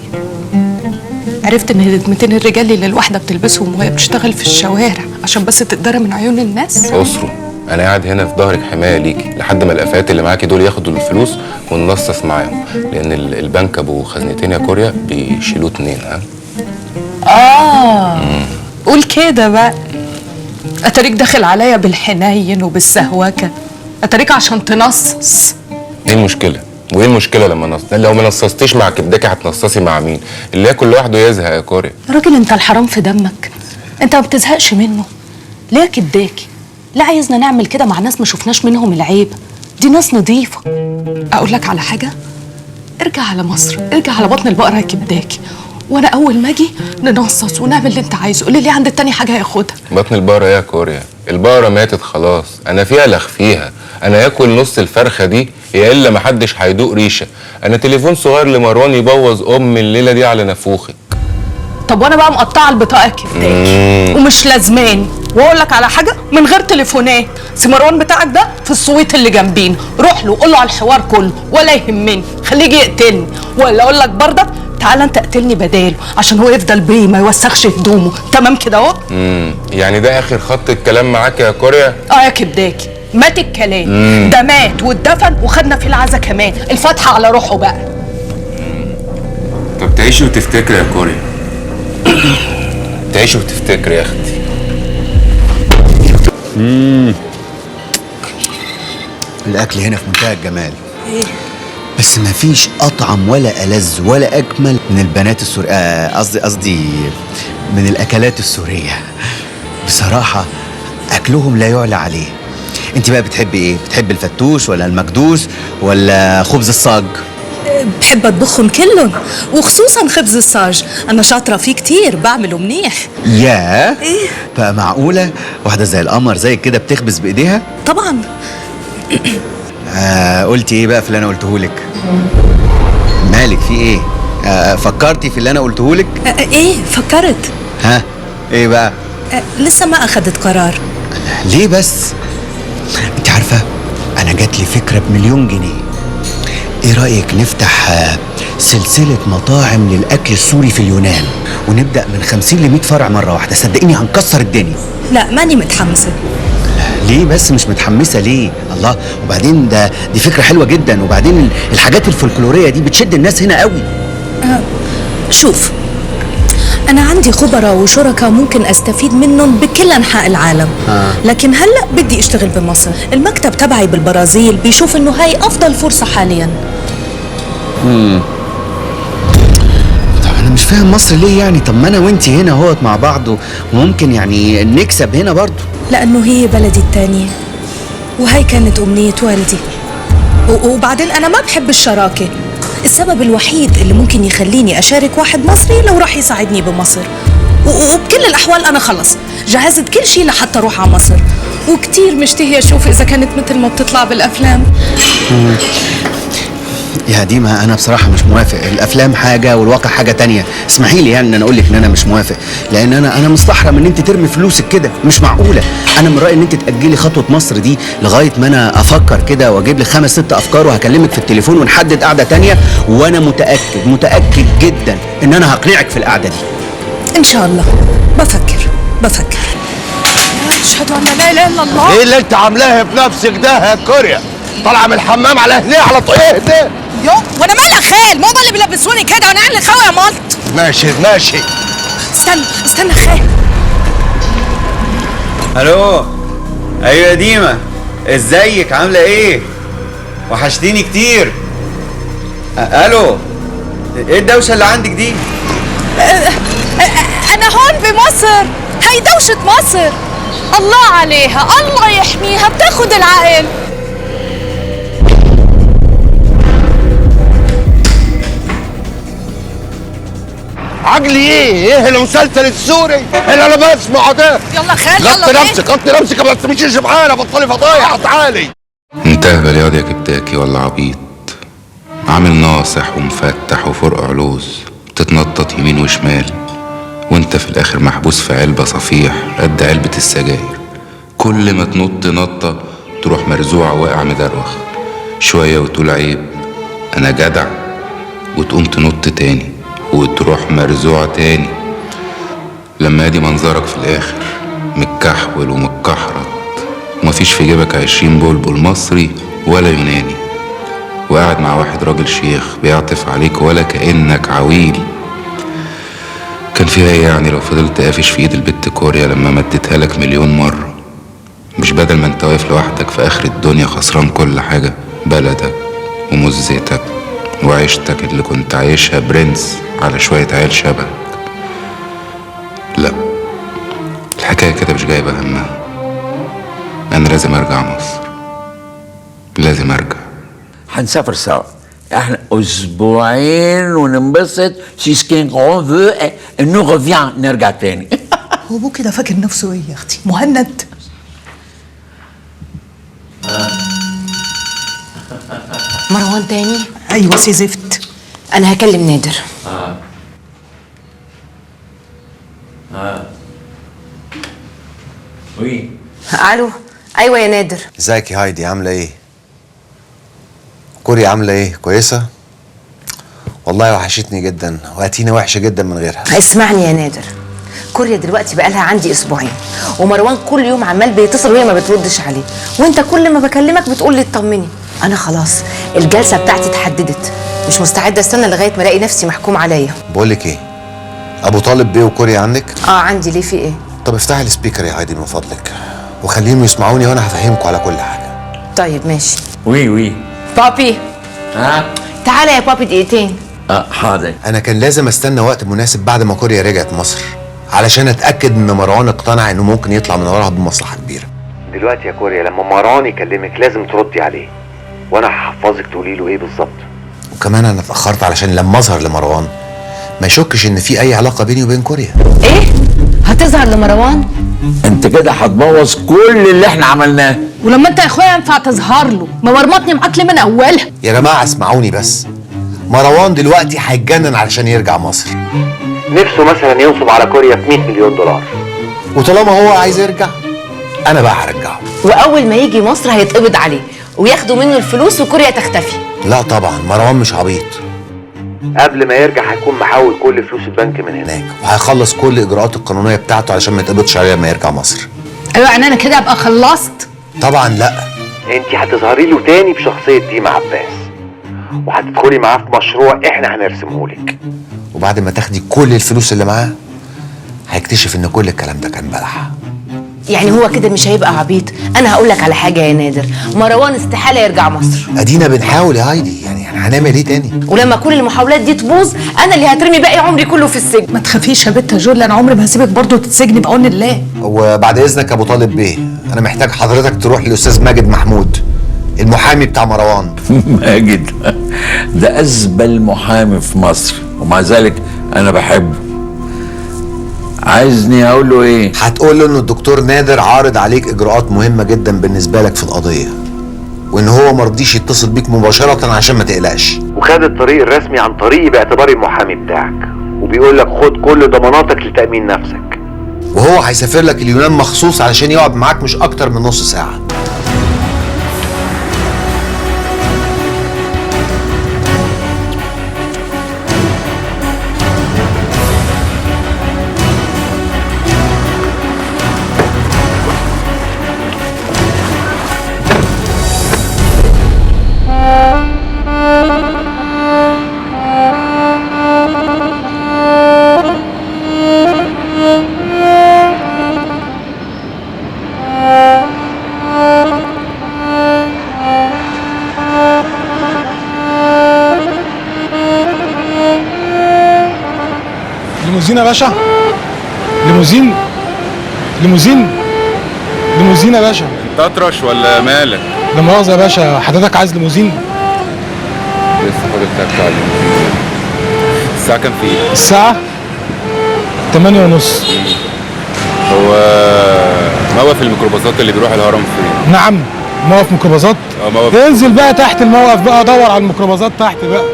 عرفت ان هدمتين الرجال اللي الواحده بتلبسهم وهي بتشتغل في الشوارع عشان بس تقدر من عيون الناس؟ اسره، انا قاعد هنا في ظهرك حمايه ليكي لحد ما الافات اللي معاكي دول ياخدوا الفلوس وننصص معاهم، لان البنك ابو خزنتين يا كوريا بيشيلوه 2. قول كده بقى. اتاريك داخل عليا بالحنين وبالسهوكه، اتاريك عشان تنصص. ايه المشكله؟ وايه المشكله لما لو ما نصصتيش مع كبدكي هتنصصي مع مين؟ اللي ياكل لوحده يزهق يا كوريا. راجل انت الحرام في دمك، انت ما بتزهقش منه. ليه يا كبداكي؟ لا عايزنا نعمل كده مع ناس ما شفناش منهم العيب، دي ناس نظيفه. اقول لك على حاجه، ارجع على مصر، ارجع على بطن البقره يا كبداكي، وانا اول ما اجي ننصص ونعمل اللي انت عايزه. قول لي عند التاني حاجه هياخدها. بطن البقره ايه يا كوريا؟ البقره ماتت خلاص، انا فيها لخفيها، انا ياكل نص الفرخه دي يا الا محدش هيدوق ريشه. انا تليفون صغير لمروان يبوظ الليله دي على نافوخك. طب وانا بقى مقطعه البطاقه كبداكي ومش لازماني. واقول لك على حاجه، من غير تليفونات، سي مروان بتاعك ده في السويت اللي جنبين، روح له قول له على الحوار كله ولا يهمني، خليه يجي يقتلني. ولا اقول لك برضك تعالى انت اقتلني بداله عشان هو يفضل بيه ما يوسخش هدومه. تمام كده اهو؟ يعني ده اخر خط الكلام معاك يا كوريا؟ يا كبداكي، مات الكلام. ده مات واتدفن وخدنا فيه العزا كمان، الفاتحه على روحه بقى. طب تعيشي وتفتكري يا كوريا. تعيشي وتفتكري يا اختي. الاكل هنا في منتهى الجمال، بس مفيش اطعم ولا ألذ ولا اجمل من البنات السورية، قصدي من الاكلات السوريه. بصراحه اكلهم لا يعلى عليه. انت بقى بتحبي ايه؟ بتحبي الفتوش ولا المكدوس ولا خبز الصاج؟ بحب اطبخهم كلهم، وخصوصا خبز الصاج، انا شاطره فيه كتير، بعمله منيح. ياه، بقى معقوله واحده زي القمر زي كده بتخبز بايديها؟ طبعا. قلتي ايه بقى في اللي انا قلتهولك؟ مالك في ايه؟ فكرتي في اللي انا قلتهولك؟ ايه فكرت. ها ايه بقى؟ لسه ما اخدت قرار. ليه بس؟ انت عارفه انا جات لي فكره ب1,000,000 جنيه. ايه رايك نفتح سلسله مطاعم للاكل السوري في اليونان، ونبدا من 50 ل 100 فرع مره واحده؟ صدقيني هنكسر الدنيا. لا ماني متحمسه. ليه بس مش متحمسه ليه؟ الله، وبعدين دي فكره حلوه جدا، وبعدين الحاجات الفولكلوريه دي بتشد الناس هنا قوي. شوف، أنا عندي خبراء وشركاء ممكن أستفيد منهم بكل أنحاء العالم. لكن هلأ بدي أشتغل بمصر، المكتب تبعي بالبرازيل بيشوف إنه هاي أفضل فرصة حاليا. طب أنا مش فاهم مصر ليه يعني؟ طب ما أنا وأنتي هنا اهوت مع بعض وممكن يعني نكسب هنا برضو. لأنه هي بلدي التانية، وهي كانت أمنية والدي. وبعدين أنا ما بحب الشراكة. السبب الوحيد اللي ممكن يخليني أشارك واحد مصري لو راح يساعدني بمصر، وبكل الأحوال أنا خلص جهزت كل شيء لحتى أروح على مصر، وكتير مشتهية أشوف إذا كانت مثل ما بتطلع بالأفلام. يا ديما انا بصراحه مش موافق، الافلام حاجه والواقع حاجه تانية. اسمحي لي يعني ان انا اقول لك ان انا مش موافق، لان انا مستحرم ان انت ترمي فلوسك كده، مش معقوله. انا من رايي ان انت تاجلي خطوه مصر دي لغايه ما انا افكر كده واجيب لي 5 6 افكار وهكلمك في التليفون ونحدد قعده تانية، وانا متاكد جدا ان انا هقنعك في القعده دي. ان شاء الله. بفكر. اشهد ان لا اله الا الله. ايه اللي انت عاملاه بنفسك ده يا كوريا؟ طالعه من الحمام على هنا على طريق ده. يو، وانا مالي يا خال؟ مو اللي بيلبسوني كده وانا اعمل خاوي يا مالت. ماشي. استنى يا خال. الو، ايوه يا ديما، ازيك؟ عامله ايه؟ وحشتيني كتير. الو، ايه الدوشه اللي عندك دي؟ انا هون بمصر، هي دوشة مصر. الله عليها، الله يحميها، بتاخد العقل. عجلي ايه المسلسل السوري اللي انا بسمعه ده؟ يلا خال يلا غطي نفسك ما تمشيش معانا، بطلي فضايح تعالي. انت اهبل ياض يا كبتاكي ولا عبيط؟ عامل ناصح ومفتح وفرق علوز، بتتنطط يمين وشمال، وانت في الاخر محبوس في علبة صفيح قد علبة السجاير. كل ما تنط نطة تروح مرزوع واقع مدروخ، شوية وتقول عيب انا جدع، وتقوم تنط تاني وتروح مرزوع تاني. لما ادي منظرك في الاخر متكحول ومتكحرت، ومفيش في جيبك 20 بلبل مصري ولا يوناني، وقاعد مع واحد راجل شيخ بيعطف عليك ولا كأنك عويل. كان فيها ايه يعني لو فضلت قافش في ايد البت كوريا لما مدتها لك مليون مرة؟ مش بدل ما انت واقف لوحدك في اخر الدنيا خسران كل حاجة، بلدك ومزتك وعيشتك اللي كنت عايشها برنس على شوية عيال شبهك. لا، الحكاية كده مش جايبة همها. انا لازم ارجع مصر، لازم ارجع. هنسافر سوا، احنا اسبوعين وننبسط. سيسكين اون فو انو ريفيان، نرجع تاني. هو ابوه كده فاكر نفسه ايه يا اختي؟ مهند؟ مروان تاني؟ ايوه سي زفت. انا هكلم نادر. وي الو. ايوه يا نادر. ازيك يا هايدي، عامله ايه؟ كوريا عامله ايه؟ كويسه؟ والله وحشتني جدا، وقتينا وحشه جدا من غيرها. اسمعني يا نادر، كوريا دلوقتي بقالها عندي اسبوعين، ومروان كل يوم عمال بيتصل وهي ما بتردش عليه، وانت كل ما بكلمك بتقول لي اطمني. انا خلاص الجلسه بتاعتي اتحددت، مش مستعده استنى لغايه ما الاقي نفسي محكوم عليا. بقول لك ايه، ابو طالب بيه وكوريا عندك؟ عندي. ليه، في ايه؟ طب افتحي السبيكر يا هايدي من فضلك، وخليهم يسمعوني وانا هفهمكم على كل حاجه. طيب ماشي. وي بابي، تعالى يا بابي دقيقتين. حاضر. انا كان لازم استنى وقت مناسب بعد ما كوريا رجعت مصر علشان اتاكد ان مروان اقتنع انه ممكن يطلع من وراها بمصلحه كبيره. دلوقتي يا كوريا لما مروان يكلمك لازم تردي عليه، وانا هحفظك تقولي له ايه بالظبط. وكمان انا اتاخرت علشان لما اظهر لمروان ما يشكش ان في اي علاقه بيني وبين كوريا. ايه؟ هتظهر لمروان؟ انت كده هتبوظ كل اللي احنا عملناه. ولما انت يا اخويا ينفع تظهر له؟ ما مرمطني معاك ليه من اولها؟ يا جماعه اسمعوني بس، مروان دلوقتي هيتجنن علشان يرجع مصر. نفسه مثلا ينصب على كوريا ب 100 مليون دولار، وطالما هو عايز يرجع انا بقى هرجعه. واول ما يجي مصر هيتقبض عليه وياخدوا منه الفلوس وكوريا تختفي. لا طبعا، مروان مش عبيط. قبل ما يرجع هيكون محول كل فلوس البنك من هناك، وهيخلص كل الاجراءات القانونيه بتاعته علشان ما يتقبضش عليه لما يرجع مصر. ايوه يعني انا كده ابقى خلصت؟ طبعا لا، انت هتظهري له تاني بشخصيه ديما عباس، وهتدخلي معاه في مشروع احنا هنرسمه لك، وبعد ما تاخدي كل الفلوس اللي معاه هيكتشف ان كل الكلام ده كان بلح. يعني هو كده مش هيبقى عبيط؟ انا هقول لك على حاجه يا نادر، مروان استحاله يرجع مصر. ادينا بنحاول يا هايدي، يعني هنعمل ايه تاني؟ ولما كل المحاولات دي تبوظ انا اللي هترمي باقي عمري كله في السجن. ما تخافيش يا بت يا جول، انا عمري ما هسيبك برضه تتسجني بعون الله. وبعد اذنك يا ابو طالب بيه، انا محتاج حضرتك تروح للاستاذ ماجد محمود المحامي بتاع مروان. ماجد ده ازبل محامي في مصر، ومع ذلك انا بحبه. عايزني اقول له ايه؟ هتقول له ان الدكتور نادر عارض عليك اجراءات مهمه جدا بالنسبه لك في القضيه، وان هو مرضيش يتصل بيك مباشره عشان ما تقلقش، وخد الطريق الرسمي عن طريقي باعتباري المحامي بتاعك، وبيقول لك خد كل ضماناتك لتامين نفسك، وهو هيسافر لك اليونان مخصوص علشان يقعد معاك مش اكتر من نص ساعه. ليموزين يا باشا. ليموزين ليموزين ليموزين يا باشا. انت اطرش ولا مالك؟ لا مؤاخذة يا باشا، حضرتك عايز ليموزين؟ لسه فاضل تك على الليموزين. الساعة كام في ايه؟ الساعة 8:30. هو موقف الميكروباصات اللي بيروح الهرم فين؟ نعم، موقف ميكروباصات. موقف. انزل بقى تحت الموقف بقى، دور على الميكروباصات تحت بقى.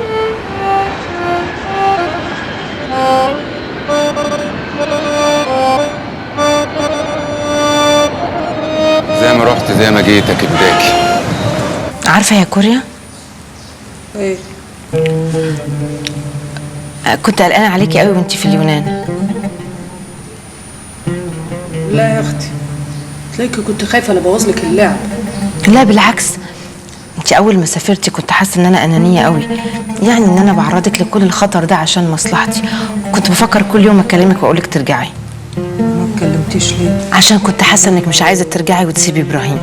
زي ما رحت زي ما جيتك ابداكي. عارفه يا كوريا، ايه؟ كنت قلقانه عليكي قوي وانتي في اليونان. لا يا اختي، تلاقيكي كنت خايفه انا ابوظ لك اللعب. لا بالعكس، انت اول ما سافرتي كنت حاسه ان انا انانيه قوي، يعني ان انا بعرضك لكل الخطر ده عشان مصلحتي. كنت بفكر كل يوم اكلمك واقولك ترجعي. ما اتكلمتيش ليه؟ عشان كنت حاسه انك مش عايزه ترجعي وتسيبي ابراهيم،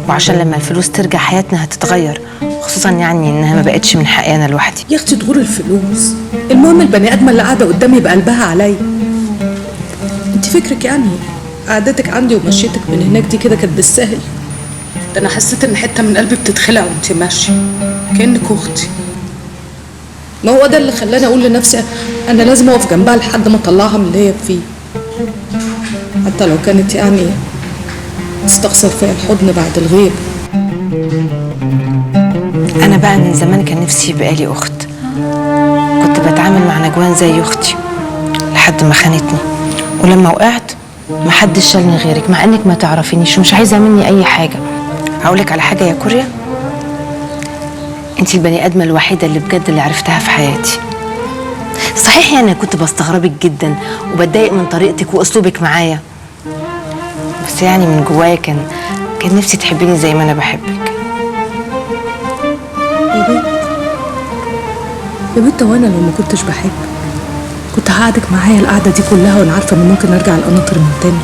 وعشان لما الفلوس ترجع حياتنا هتتغير، خصوصا يعني انها ما بقتش من حقي انا لوحدي. يا اختي تغور الفلوس، المهم البني ادمه اللي قاعده قدامي يبقى قلبها عليا. انت فكرك يعني قعدتك عندي ومشيتك من هناك دي كده كانت بالسهل؟ ده انا حسيت ان حته من قلبي بتتخلع وانت ماشيه كانك اختي. ما هو ده اللي خلاني اقول لنفسي انا لازم اقف جنبها لحد ما اطلعها من اللي هي فيه، حتى لو كانت يعني تستخسر فيا الحضن بعد الغيب. انا بقى من زمان كان نفسي يبقى لي اخت، كنت بتعامل مع نجوان زي اختي لحد ما خانتني، ولما وقعت محدش شالني غيرك، مع انك ما تعرفينيش ومش عايزه مني اي حاجه. هقولك على حاجه يا كوريا، انتي البني ادمه الوحيده اللي بجد اللي عرفتها في حياتي. صحيح يعني كنت بستغربك جدا وبتضايق من طريقتك واسلوبك معايا، بس يعني من جوايا كان نفسي تحبيني زي ما انا بحبك. يا بنت وانا لو ما كنتش بحبك كنت هقعدك معايا القعده دي كلها وانا عارفه ان ممكن ارجع القناطر من تاني؟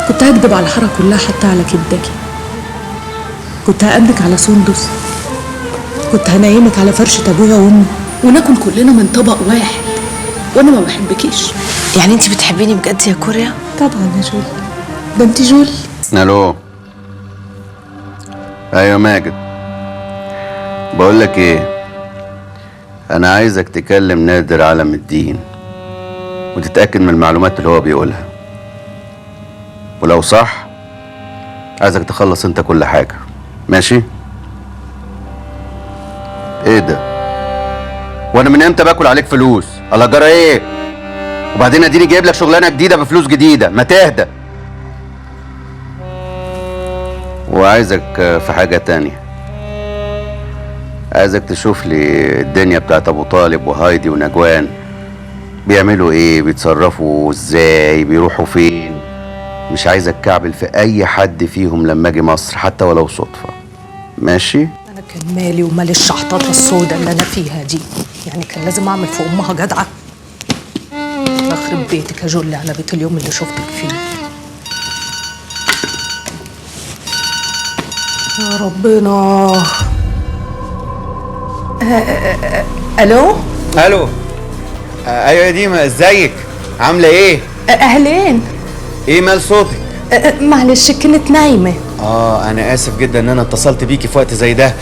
كنت هكدب على الحاره كلها حتى على كبدكي؟ كنت هأمنك على سندس؟ كنت هنيمك على فرشة ابويا وامي وناكل كلنا من طبق واحد وانا ما بحبكيش؟ يعني انت بتحبيني بجد يا كوريا؟ طبعا يا جول، ده انت جول. الو. ايوه ماجد، بقول لك ايه، انا عايزك تكلم نادر علم الدين وتتاكد من المعلومات اللي هو بيقولها، ولو صح عايزك تخلص انت كل حاجه، ماشي؟ ايه ده؟ وانا من امتى باكل عليك فلوس؟ الله جرى ايه؟ وبعدين اديني جايب لك شغلانه جديده بفلوس جديده، ما تهدى. وعايزك في حاجه تانية، عايزك تشوف لي الدنيا بتاعت ابو طالب وهايدي ونجوان بيعملوا ايه، بيتصرفوا ازاي، بيروحوا فين. مش عايزك كعبل في اي حد فيهم لما اجي مصر حتى ولو صدفه، ماشي؟ انا كان مالي ومال الشحطاطه السوداء اللي انا فيها دي، يعني كان لازم اعمل في امها جدعه. اخرب بيتك يا جولي على بيت اليوم اللي شفتك فيه. يا ربنا. الو. الو. ايوه يا ديما، ازيك؟ عامله ايه؟ اهلين. ايه مال صوتك؟ معلش كنت نايمه. انا اسف جدا ان انا اتصلت بيكي في وقت زي ده،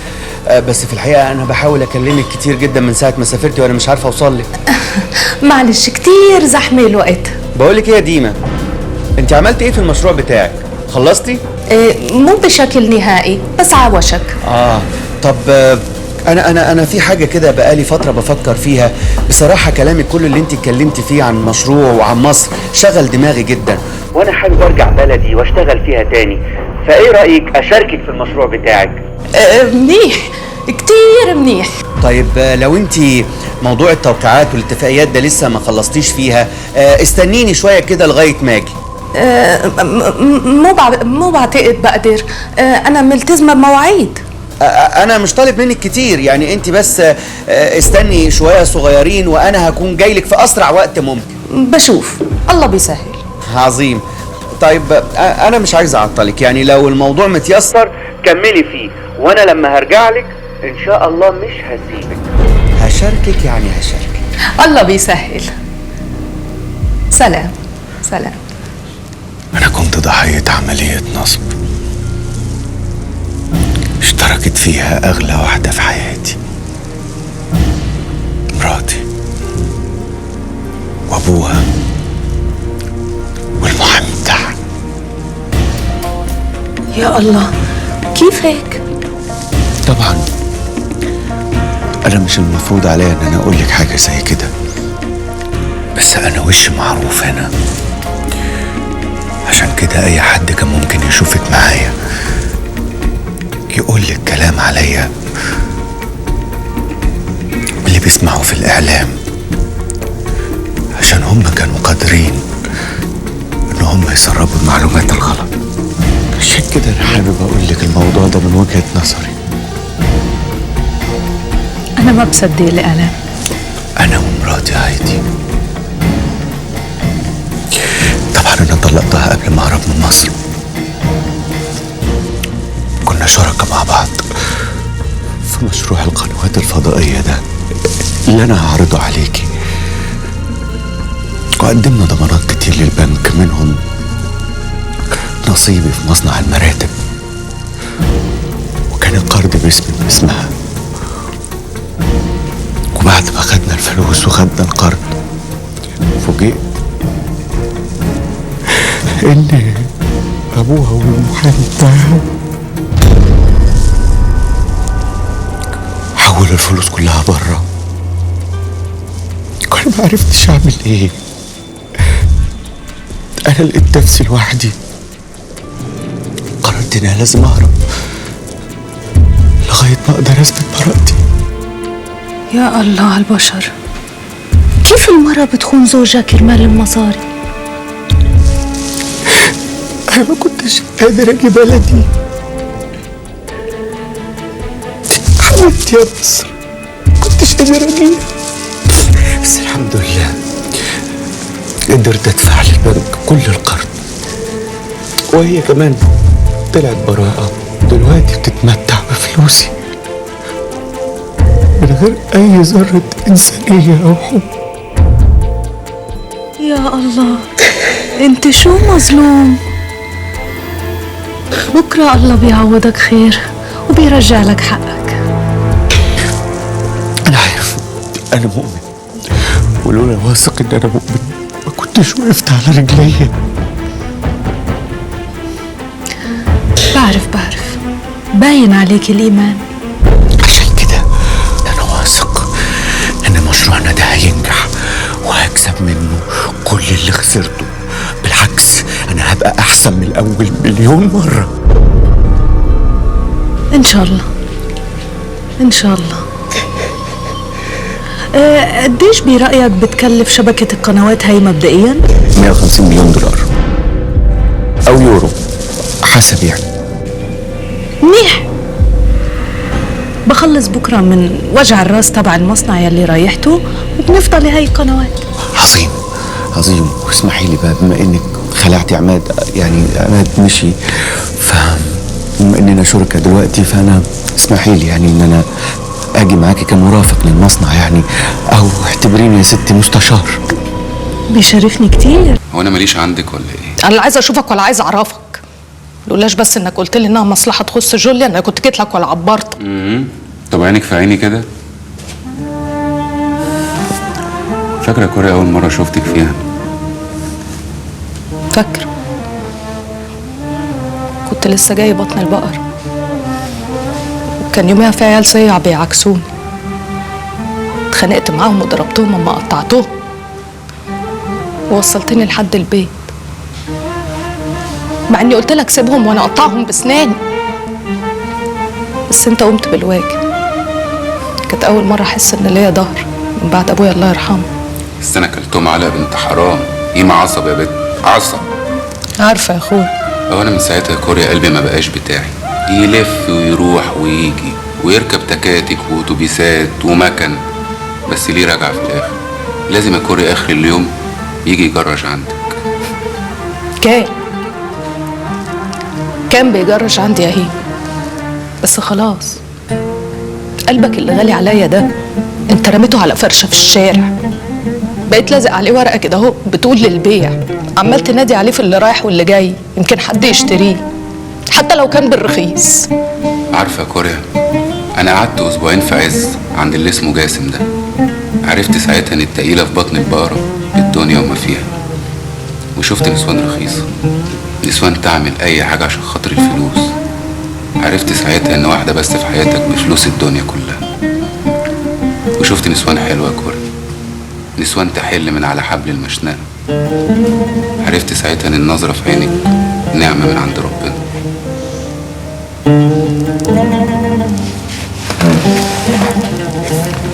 بس في الحقيقه انا بحاول اكلمك كتير جدا من ساعه ما سافرتي وانا مش عارفه اوصل لك. معلش كتير زحمه الوقت. بقول لك ايه يا ديما، انت عملتي ايه في المشروع بتاعك؟ خلصتي؟ مو بشكل نهائي بس عوشك. طب انا في حاجه كده بقالي فتره بفكر فيها بصراحه. كلامك كل اللي انت اتكلمتي فيه عن مشروع وعن مصر شغل دماغي جدا، وانا حابب ارجع بلدي واشتغل فيها تاني. فايه رايك اشاركك في المشروع بتاعك؟ منيح، كتير منيح. طيب لو انت موضوع التوقيعات والاتفاقيات ده لسه ما خلصتيش فيها، استنيني شويه كده لغايه ما اجي. مو بعتقد بقدر، انا ملتزمه بمواعيد. انا مش طالب منك كتير، يعني انت بس استني شويه صغيرين وانا هكون جاي لك في اسرع وقت ممكن. بشوف الله بيسهل. عظيم. طيب انا مش عايز اعطلك، يعني لو الموضوع متيسر كملي فيه، وانا لما هرجع لك ان شاء الله مش هسيبك، هشاركك يعني هشاركك. الله بيسهل. سلام سلام. أنا كنت ضحية عملية نصب اشتركت فيها أغلى واحدة في حياتي، مراتي وأبوها والمحامي بتاعها. يا الله، كيف هيك؟ طبعا أنا مش المفروض عليا إن أنا أقول لك حاجة زي كده، بس أنا وش معروف هنا، عشان كده أي حد كان ممكن يشوفك معايا يقول لك كلام عليا اللي بيسمعوا في الإعلام، عشان هم كانوا قادرين إن هم يسربوا المعلومات الغلط. عشان كده أنا حابب أقول لك الموضوع ده من وجهة نظري. أنا ما بصدق الإعلام. أنا ومراتي هايدي طبعا أنا طلقتها قبل ما أهرب من مصر. كنا شركاء مع بعض في مشروع القنوات الفضائية ده اللي أنا هعرضه عليكي، وقدمنا ضمانات كتير للبنك، منهم نصيبي في مصنع المراتب، وكان القرض باسمها. وبعد ما خدنا الفلوس وخدنا القرض فوجئت ان ابوها والمحامي بتاعها حولوا الفلوس كلها بره. وانا ما عرفتش اعمل ايه، انا لقيت نفسي لوحدي. قررت اني لازم اهرب لغايه ما اقدر اثبت براءتي. يا الله على البشر، كيف المرأة بتخون زوجها كرمال المصاري؟ أنا ما كنتش قادر أجي بلدي، حاولت يا مصر ما كنتش قادر أجي، بس الحمد لله قدرت أدفع للبنك كل القرض، وهي كمان طلعت براءة، دلوقتي بتتمتع بفلوسي من غير أي ذرة إنسانية أو حب. يا الله، انت شو مظلوم. بكرة الله بيعوضك خير وبيرجع لك حقك. أنا عارف، أنا مؤمن، ولولا واثق إن أنا مؤمن ما كنتش وقفت على رجليا. بعرف باين عليك الإيمان. عشان كده أنا واثق إن مشروعنا ده هينجح وهكسب منه كل اللي خسرته. بالعكس أنا هبقى أحسن من الأول مليون مرة. إن شاء الله إن شاء الله. قديش برأيك بتكلف شبكة القنوات هاي مبدئيا؟ 150 مليون دولار أو يورو حسب يعني. منيح، بخلص بكرة من وجع الراس تبع المصنع يلي رايحته وبنفضل هاي القنوات. عظيم عظيم. واسمحي لي بقى، بما انك خلعتي عماد، يعني عماد مشي، فبما اننا شركاء دلوقتي فانا اسمحي لي يعني ان انا اجي معاكي كمرافق للمصنع يعني، او اعتبريني يا ستي مستشار. بيشرفني كتير. هو انا ماليش عندك ولا ايه؟ انا لا عايزه اشوفك ولا عايزه اعرفك، لولاش بس انك قلت لي انها مصلحه تخص جوليا انا كنت جيت لك ولا عبرت. طب عينك في عيني كده. فاكره كوريا اول مره شفتك فيها؟ فاكره، كنت لسه جاي بطن البقر، وكان يوميها في عيال صيع بيعكسوني، اتخانقت معاهم وضربتهم اما قطعتهم ووصلتني لحد البيت، مع اني قلت لك سيبهم وانا اقطعهم بسناني، بس انت قمت بالواجب. كانت اول مره احس ان ليا ظهر من بعد ابويا الله يرحمه. بس انا كلتهم على بنت حرام، قيمة عصب يا بنت، عصب. عارفه يا اخويا. هو انا من ساعتها يا كوريا قلبي ما بقاش بتاعي، يلف ويروح ويجي ويركب تكاتك واتوبيسات ومكن، بس ليه راجع في الاخر؟ لازم يا كوريا اخر اليوم يجي يجرش عندك. كان بيجرش عندي يا هيم، بس خلاص قلبك اللي غالي عليا ده انت رميته على فرشه في الشارع. بقيت لازق عليه ورقه كده اهو بتقول للبيع، عمال تنادي عليه في اللي رايح واللي جاي، يمكن حد يشتريه حتى لو كان بالرخيص. عارفه يا كوريا، انا قعدت اسبوعين في عز عند اللي اسمه جاسم ده. عرفت ساعتها ان التقيله في بطن البقره الدنيا وما فيها، وشفت نسوان رخيصه، نسوان تعمل اي حاجه عشان خاطر الفلوس. عرفت ساعتها ان واحده بس في حياتك بفلوس الدنيا كلها. وشفت نسوان حلوه يا كوريا، نسوان تحل من على حبل المشنقه. عرفت ساعتها ان النظره في عينك نعمه من عند ربنا.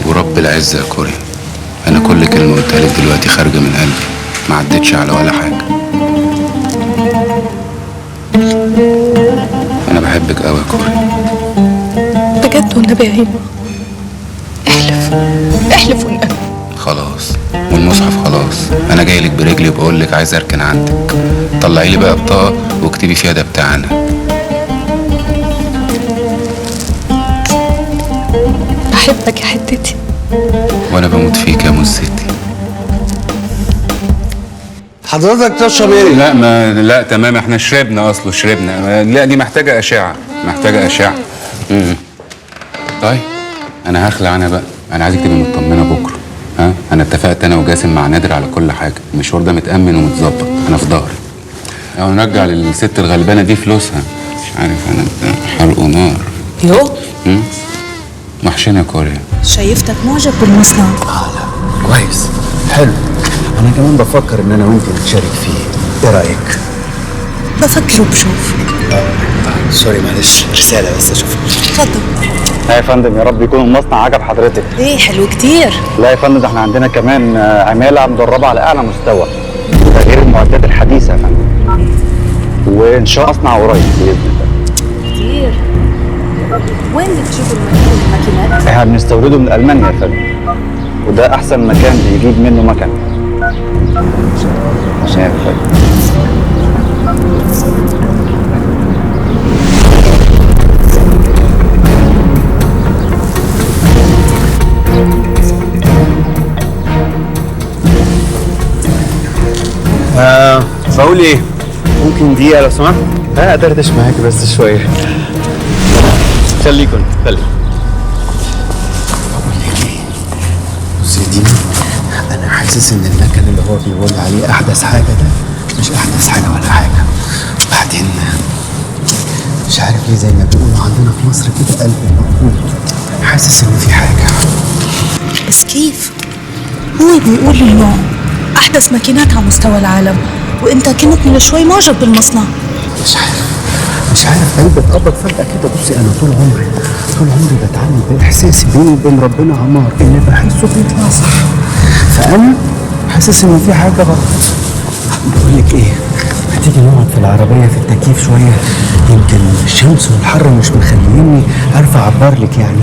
ورب العزة يا كوريا، أنا كل كلمة قلتها لك دلوقتي خارجة من قلبي، ما عدتش على ولا حاجة. أنا بحبك أوي يا كوريا. بجد والنبي يا هيما، احلف احلف والنبي. خلاص، والمصحف خلاص، أنا جاي لك برجلي وبقول لك عايز أركن عندك. طلعي لي بقى بطاقة واكتبي فيها ده بتاعنا. بحبك يا حتتي. وانا بموت فيك يا مزتي. حضرتك تشرب ايه؟ لا تمام، احنا شربنا شربنا. لا دي محتاجه اشعه، محتاجه اشعه. طيب انا هخلع انا بقى، انا عايزك تبقي مطمنه بكره. ها انا اتفقت انا وجاسم مع نادر على كل حاجه، المشوار ده متامن ومتظبط، انا في ظهري. او نرجع للست الغلبانه دي فلوسها، مش عارف انا حرق نار. يو وحشنا يا كوريا. شايفتك معجب بالمصنع. لا كويس حلو. انا كمان بفكر ان انا وانت نتشارك فيه، ايه رايك؟ بفكر وبشوف. سوري معلش، رساله بس اشوفها. اتفضل. يا فندم، يا رب يكون المصنع عجب حضرتك. ايه حلو كتير. لا يا فندم، ده احنا عندنا كمان عماله مدربه على اعلى مستوى، ده غير المعدات الحديثه يا فندم. وان شاء الله اصنع قريب باذن الله. كتير. وين بتجيبوا الماكينات؟ احنا بنستورده من المانيا يا فندم، وده احسن مكان بيجيب منه مكن. عشان يا فندم بقول ايه؟ ممكن دقيقة لو سمحت؟ أدردش معاك بس شوية. خليكن خلي. بص يا دينا، أنا حاسس إن المكن اللي هو بيقول عليه أحدث حاجة ده مش أحدث حاجة ولا حاجة. وبعدين مش عارف ليه زي ما بيقولوا عندنا في مصر كده قلب المقبول، حاسس إن في حاجة. بس كيف؟ هو بيقول إنه أحدث ماكينات على مستوى العالم، وأنت كنت من شوي معجب بالمصنع. مش عارف قلبي اتقبض فجأة كده. بصي أنا طول عمري بتعامل بإحساسي بيني وبين ربنا عمار، اللي بحسه بيطلع صح. فأنا حاسس إن في حاجة غلط. بقول لك إيه؟ هتيجي نقعد في العربية في التكييف شوية؟ يمكن الشمس والحر مش مخليني عارف أعبر لك يعني.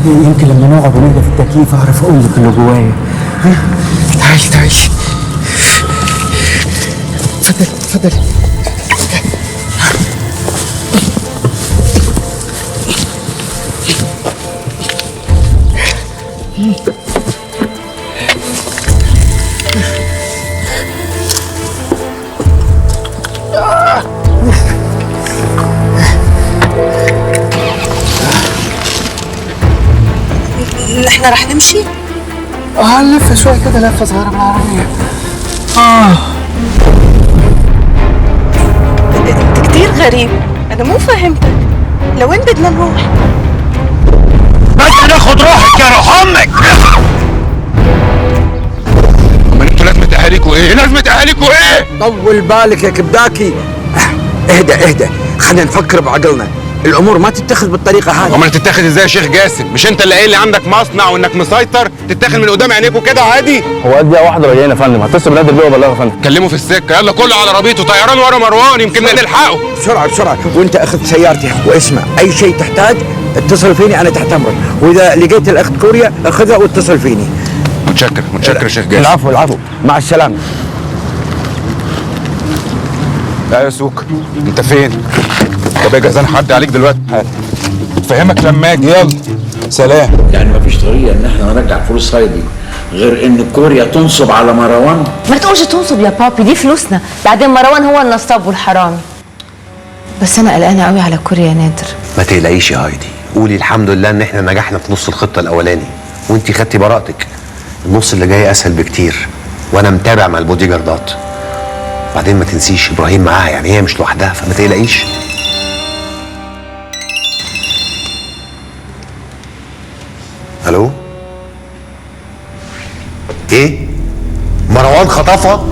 يمكن لما نقعد ونهدى في التكييف أعرف أقول لك اللي جوايا. تعالي اتفضلي. نحن رح نمشي؟ هنلف شوية كده لفة صغيرة بالعربية. انت كتير غريب، انا مو فاهمتك. لوين بدنا نروح؟ بس ناخد روحك يا روح امك. امال انتوا لازمة اهاليكوا ايه؟ لازمة اهاليكوا ايه؟ طول بالك يا كبداكي. اهدى خلينا نفكر بعقلنا. الامور ما تتخذ بالطريقه هذه. امال تتاخد ازاي يا شيخ جاسم؟ مش انت اللي قايل لي عندك مصنع وانك مسيطر؟ تتاخد من قدام عينيكوا كده عادي؟ هو قد ايه واحده راجعين يا فندم، هتصل بنادر بيه وبلغه يا فندم. كلمه في السكه، يلا كله على ربيته، طيران ورا مروان يمكن نلحقه. بسرعه وانت اخذ سيارتي. واسمع، اي شيء تحتاج اتصل فيني، انا تحت امرك. واذا لقيت الاخت كوريا اخذها واتصل فيني. متشكر يا شيخ جاسم. العفو مع السلامه. لا يا سوق، انت فين؟ طب يا جهزان حد عليك دلوقتي؟ فهمك لما اجي. يلا سلام. يعني مفيش طريقه ان احنا نرجع فلوس هايدي غير ان كوريا تنصب على مروان؟ ما تقولش تنصب يا بابي، دي فلوسنا. بعدين مروان هو النصاب والحرامي. بس انا قلقانه قوي على كوريا يا نادر. ما تقلقيش يا هايدي، قولي الحمد لله ان احنا نجحنا في نص الخطه الاولاني وانتي خدتي براءتك. النص اللي جاي اسهل بكتير وانا متابع مع البودي جاردات. بعدين ما تنسيش ابراهيم معاها، يعني هي مش لوحدها، فما تقلقيش. الو؟ ايه؟ مروان خطفها؟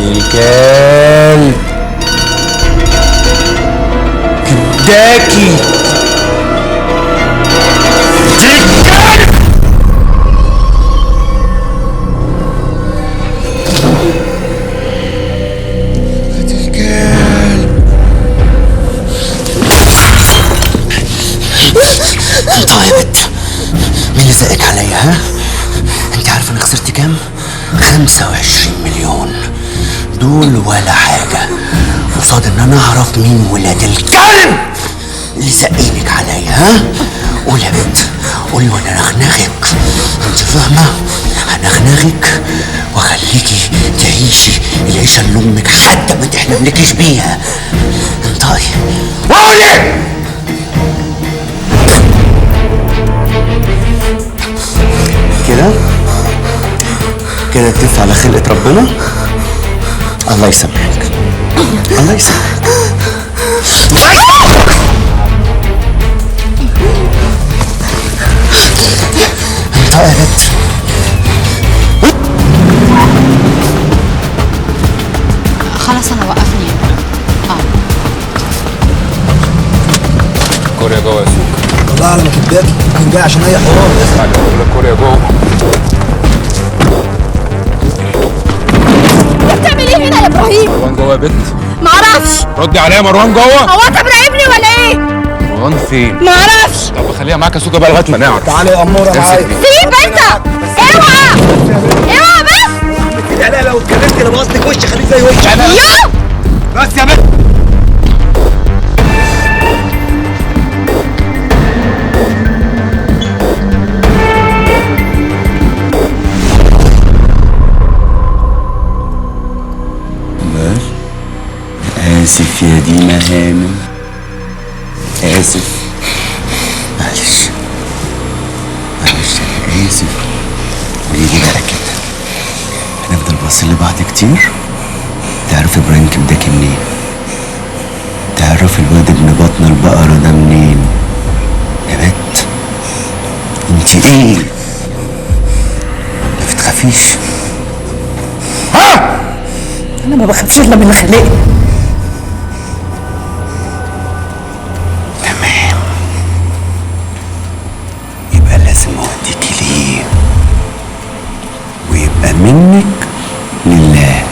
الكلب كداكي طيبت مين اللي زقك عليا؟ ها؟ انت عارف انا خسرت كام؟ 25 مليون دول ولا حاجة قصاد ان انا اعرف مين ولاد الكلب اللي زقينك عليا. ها؟ قولي يا بنت، قولي وانا انغنغك. انت فاهمة؟ هنغنغك واخليكي تعيشي العيشة اللي امك حتى ما تحلملكيش بيها. انطقي قولي. كده تلف على خلقة ربنا. الله يسامحك، الله يسامحك. انت يا بنت خلاص انا وقفني. كوريا جوه يا سوق. والله على ما كداكي كان جاي عشان اي حوار. اسمع كوريا جوه. بتعمل ايه هنا يا ابراهيم؟ مروان جوه يا بنت. معرفش. ردي عليا، مروان جوه. هو انت مراقبني ولا ايه؟ مروان فين؟ معرفش. طب خليها معاك يا سوكا بقى لغايه ما نعرف. تعالى يا اموره معايا. سيب انت. اوعى اوعى بس. لا لو اتكلمت انا بقصدك وشي خليك زي وشي. يا بس يا بنت. آسف يا دينا هانم، آسف. معلش معلش أنا آسف. قوليلي بقى كده، هنفضل باصين لبعض كتير؟ تعرف إبراهيم كبداكي منين؟ تعرف الواد ابن بطن البقرة ده منين؟ يا بت انتي ايه؟ ما بتخافيش؟ انا ما بخافش الا من خلقي. لازم اوديكي ليه ويبقى منك لله.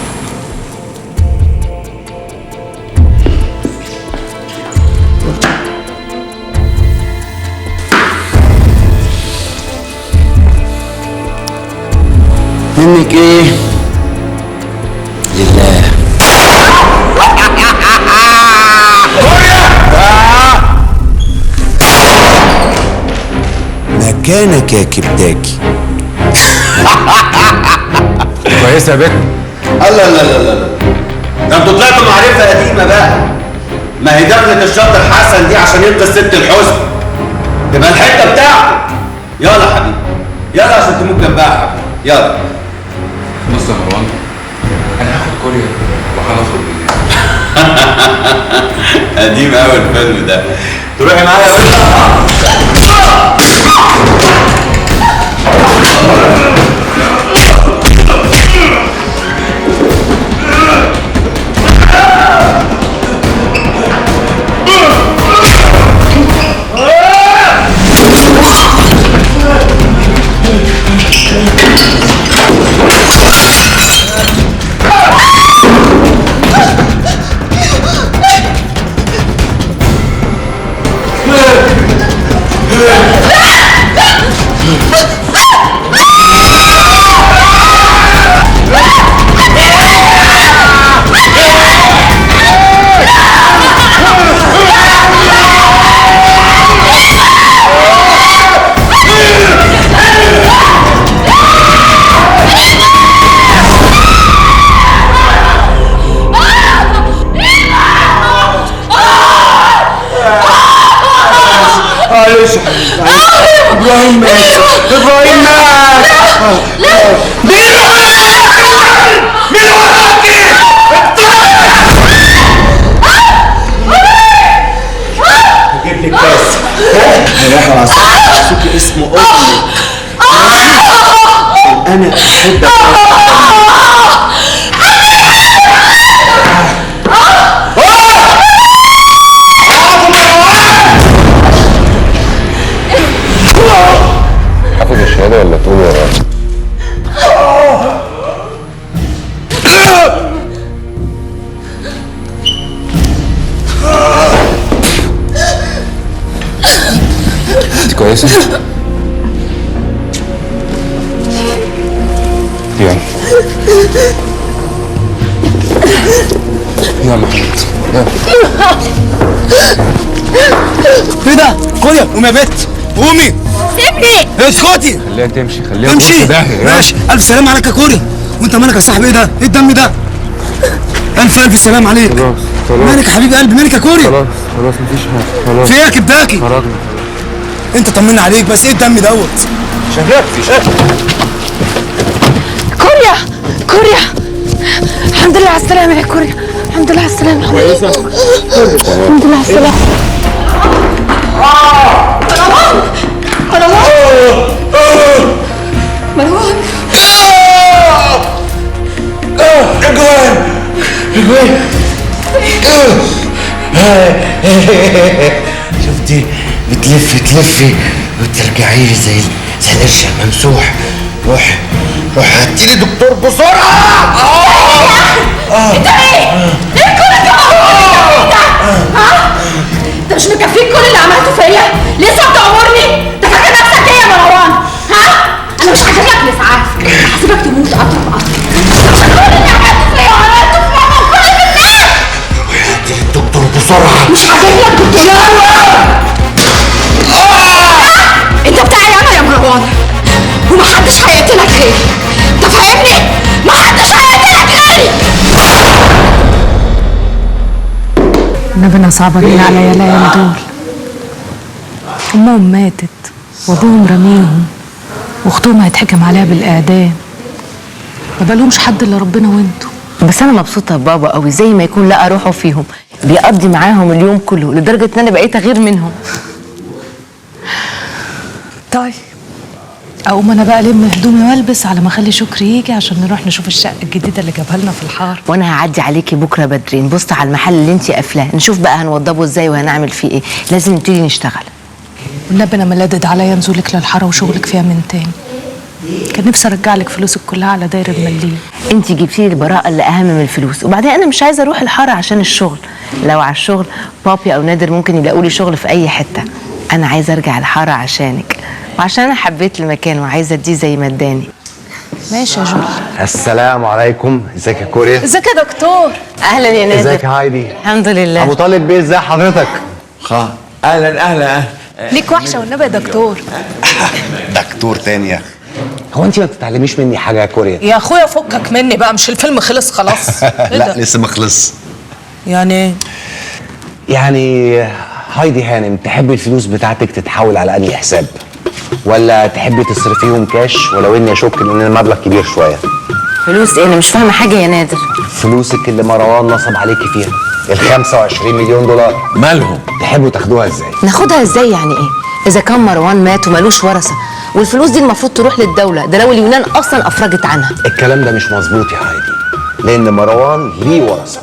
منك ايه لله. مكانك يا كبداكي. كويسه يا بنت. الله لا لا لا، ده انتوا طلعتوا معرفه قديمه بقى. ما هي دخلة الشاطر حسن دي عشان ينقذ ست الحزن تبقى الحته بتاعته. يلا حبيبي يلا عشان تموت جنبها يا حبيبي. يلا. بص يا مروان، انا هاخد كوريا وهنخرج بالليل. قديم قوي الفيلم ده. تروحي معايا يا بنت؟ انا احبك هاخد الشهاده ولا تقول ورايا؟ انت كويسه؟ يلا يلا حبيبتي يلا. ايه ده؟ كوريا قومي يا بت قومي سيبني. اسكتي خليها تمشي خليها امشي تروح في داهية. ماشي. الف سلام عليك يا كوري. وانت مالك يا صاحبي؟ ايه ده؟ ايه الدم ده؟ الف سلام عليك. خلاص مالك يا حبيب قلبي؟ مالك يا كوري؟ خلاص مفيش حاجه خلاص. في ايه يا كبداكي؟ خرجنا. انت طمنا عليك بس. ايه الدم دوت؟ شغال كوريا كوريا، الحمد لله على السلامة يا كوريا، الحمد لله على السلامة. كويسه؟ الحمد لله على السلامة. مروان شفتي بتلفي وترجعي لي زي القرش الممسوح. روح هاتيلي دكتور بسرعه. انت ايه؟ ايه كل ده؟ ها؟ انت مش مكفيك كل اللي عملته فيا؟ لسه بتأمرني؟ انت فاكر نفسك ايه يا مروان؟ ها؟ انا مش هجيب لك الاسعاف، هسيبك تموت قطر بقطر. كل اللي عملته فيا وعملته في ماما وكل الناس. هاتيلي الدكتور بسرعه. مش هجيب لك دكتور. انت بتاعي انا يا مروان، ومحدش هيقتلك غيري. انت فاهمني؟ محدش هيقتلك غيري. نبنا صعبانين عليا العيال دول. امهم ماتت وابوهم رميهم واختهم هيتحكم عليها بالاعدام. ما بقالهمش حد الا ربنا وانتوا. بس انا مبسوطه ببابا قوي، زي ما يكون لقى روحه فيهم، بيقضي معاهم اليوم كله لدرجه ان انا بقيت اغير منهم. طيب اقوم انا بقى الم هدومي والبس على ما اخلي شكري يجي عشان نروح نشوف الشقه الجديده اللي جابها لنا في الحاره. وانا هعدي عليكي بكره بدري، نبص على المحل اللي انتي قافلاه، نشوف بقى هنوضبه ازاي وهنعمل فيه ايه. لازم نبتدي نشتغل. والنبي انا ملادد عليا نزولك للحاره وشغلك فيها من تاني. كان نفسي ارجع لك فلوسك كلها على داير المليم. انتي جبتي لي البراءه اللي اهم من الفلوس، وبعدين انا مش عايزه اروح الحاره عشان الشغل. لو على الشغل بابي او نادر ممكن يلاقوا لي شغل في اي حته. انا عايزه ارجع الحاره عشانك وعشان انا حبيت المكان وعايزه اديه زي ما اداني. ماشي يا جول. السلام عليكم. ازيك يا كوريا؟ ازيك يا دكتور؟ اهلا يا نادر. ازيك يا هايدي؟ الحمد لله. ابو طالب بيه ازي حضرتك؟ اهلا ليك وحشه والنبي يا دكتور. دكتور تانية. هو انت ما بتتعلميش مني حاجه يا كوريا؟ يا اخويا فكك مني بقى، مش الفيلم خلص خلاص؟ لا لسه ما خلص. يعني ايه؟ يعني هايدي هانم، تحبي الفلوس بتاعتك تتحول على انهي حساب؟ ولا تحبي تصرفيهم كاش ولو اني اشك ان المبلغ كبير شويه؟ فلوس ايه؟ انا مش فاهمه حاجه يا نادر. فلوسك اللي مروان نصب عليكي فيها، ال 25 مليون دولار. مالهم؟ تحبوا تاخدوها ازاي؟ ناخدها ازاي يعني ايه؟ اذا كان مروان مات ومالوش ورثه، والفلوس دي المفروض تروح للدوله، ده لو اليونان اصلا افرجت عنها. الكلام ده مش مظبوط يا هايدي، لان مروان ليه ورثه.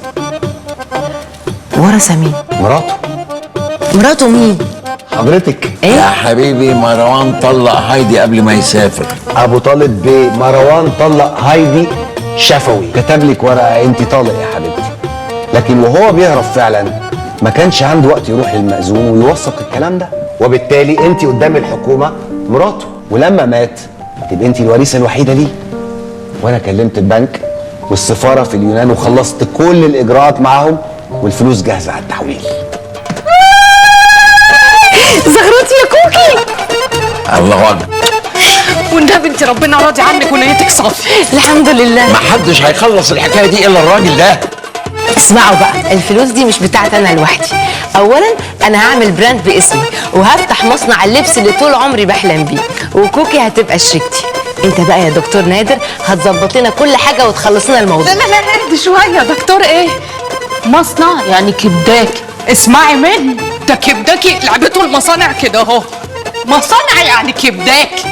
ورثه مين؟ مراته. مراته مين؟ حضرتك. يا حبيبي مروان طلق هايدي قبل ما يسافر. ابو طالب بيه، مروان طلق هايدي شفوي، كتب لك ورقه انت طالق يا حبيبتي. لكن وهو بيهرب فعلا ما كانش عنده وقت يروح للمأذون ويوثق الكلام ده، وبالتالي انت قدام الحكومه مراته، ولما مات تبقى انت الوريثه الوحيده ليه. وانا كلمت البنك والسفاره في اليونان وخلصت كل الاجراءات معاهم، والفلوس جاهزه على التحويل. زغرتي يا كوكي. الله اكبر. والنبي انت ربنا راضي عنك ونيتك صافي. الحمد لله. ما حدش هيخلص الحكايه دي الا الراجل ده. اسمعوا بقى، الفلوس دي مش بتاعتي انا لوحدي. اولا انا هعمل براند باسمي وهفتح مصنع اللبس اللي طول عمري بحلم بيه، وكوكي هتبقى شريكتي. انت بقى يا دكتور نادر هتظبط لنا كل حاجه وتخلص لنا الموضوع. لا اهدي شويه. دكتور ايه؟ مصنع يعني كبداكي. اسمعي مني، ده كبداكي لعبته المصانع كده اهو. مصانع يعني كبداكي.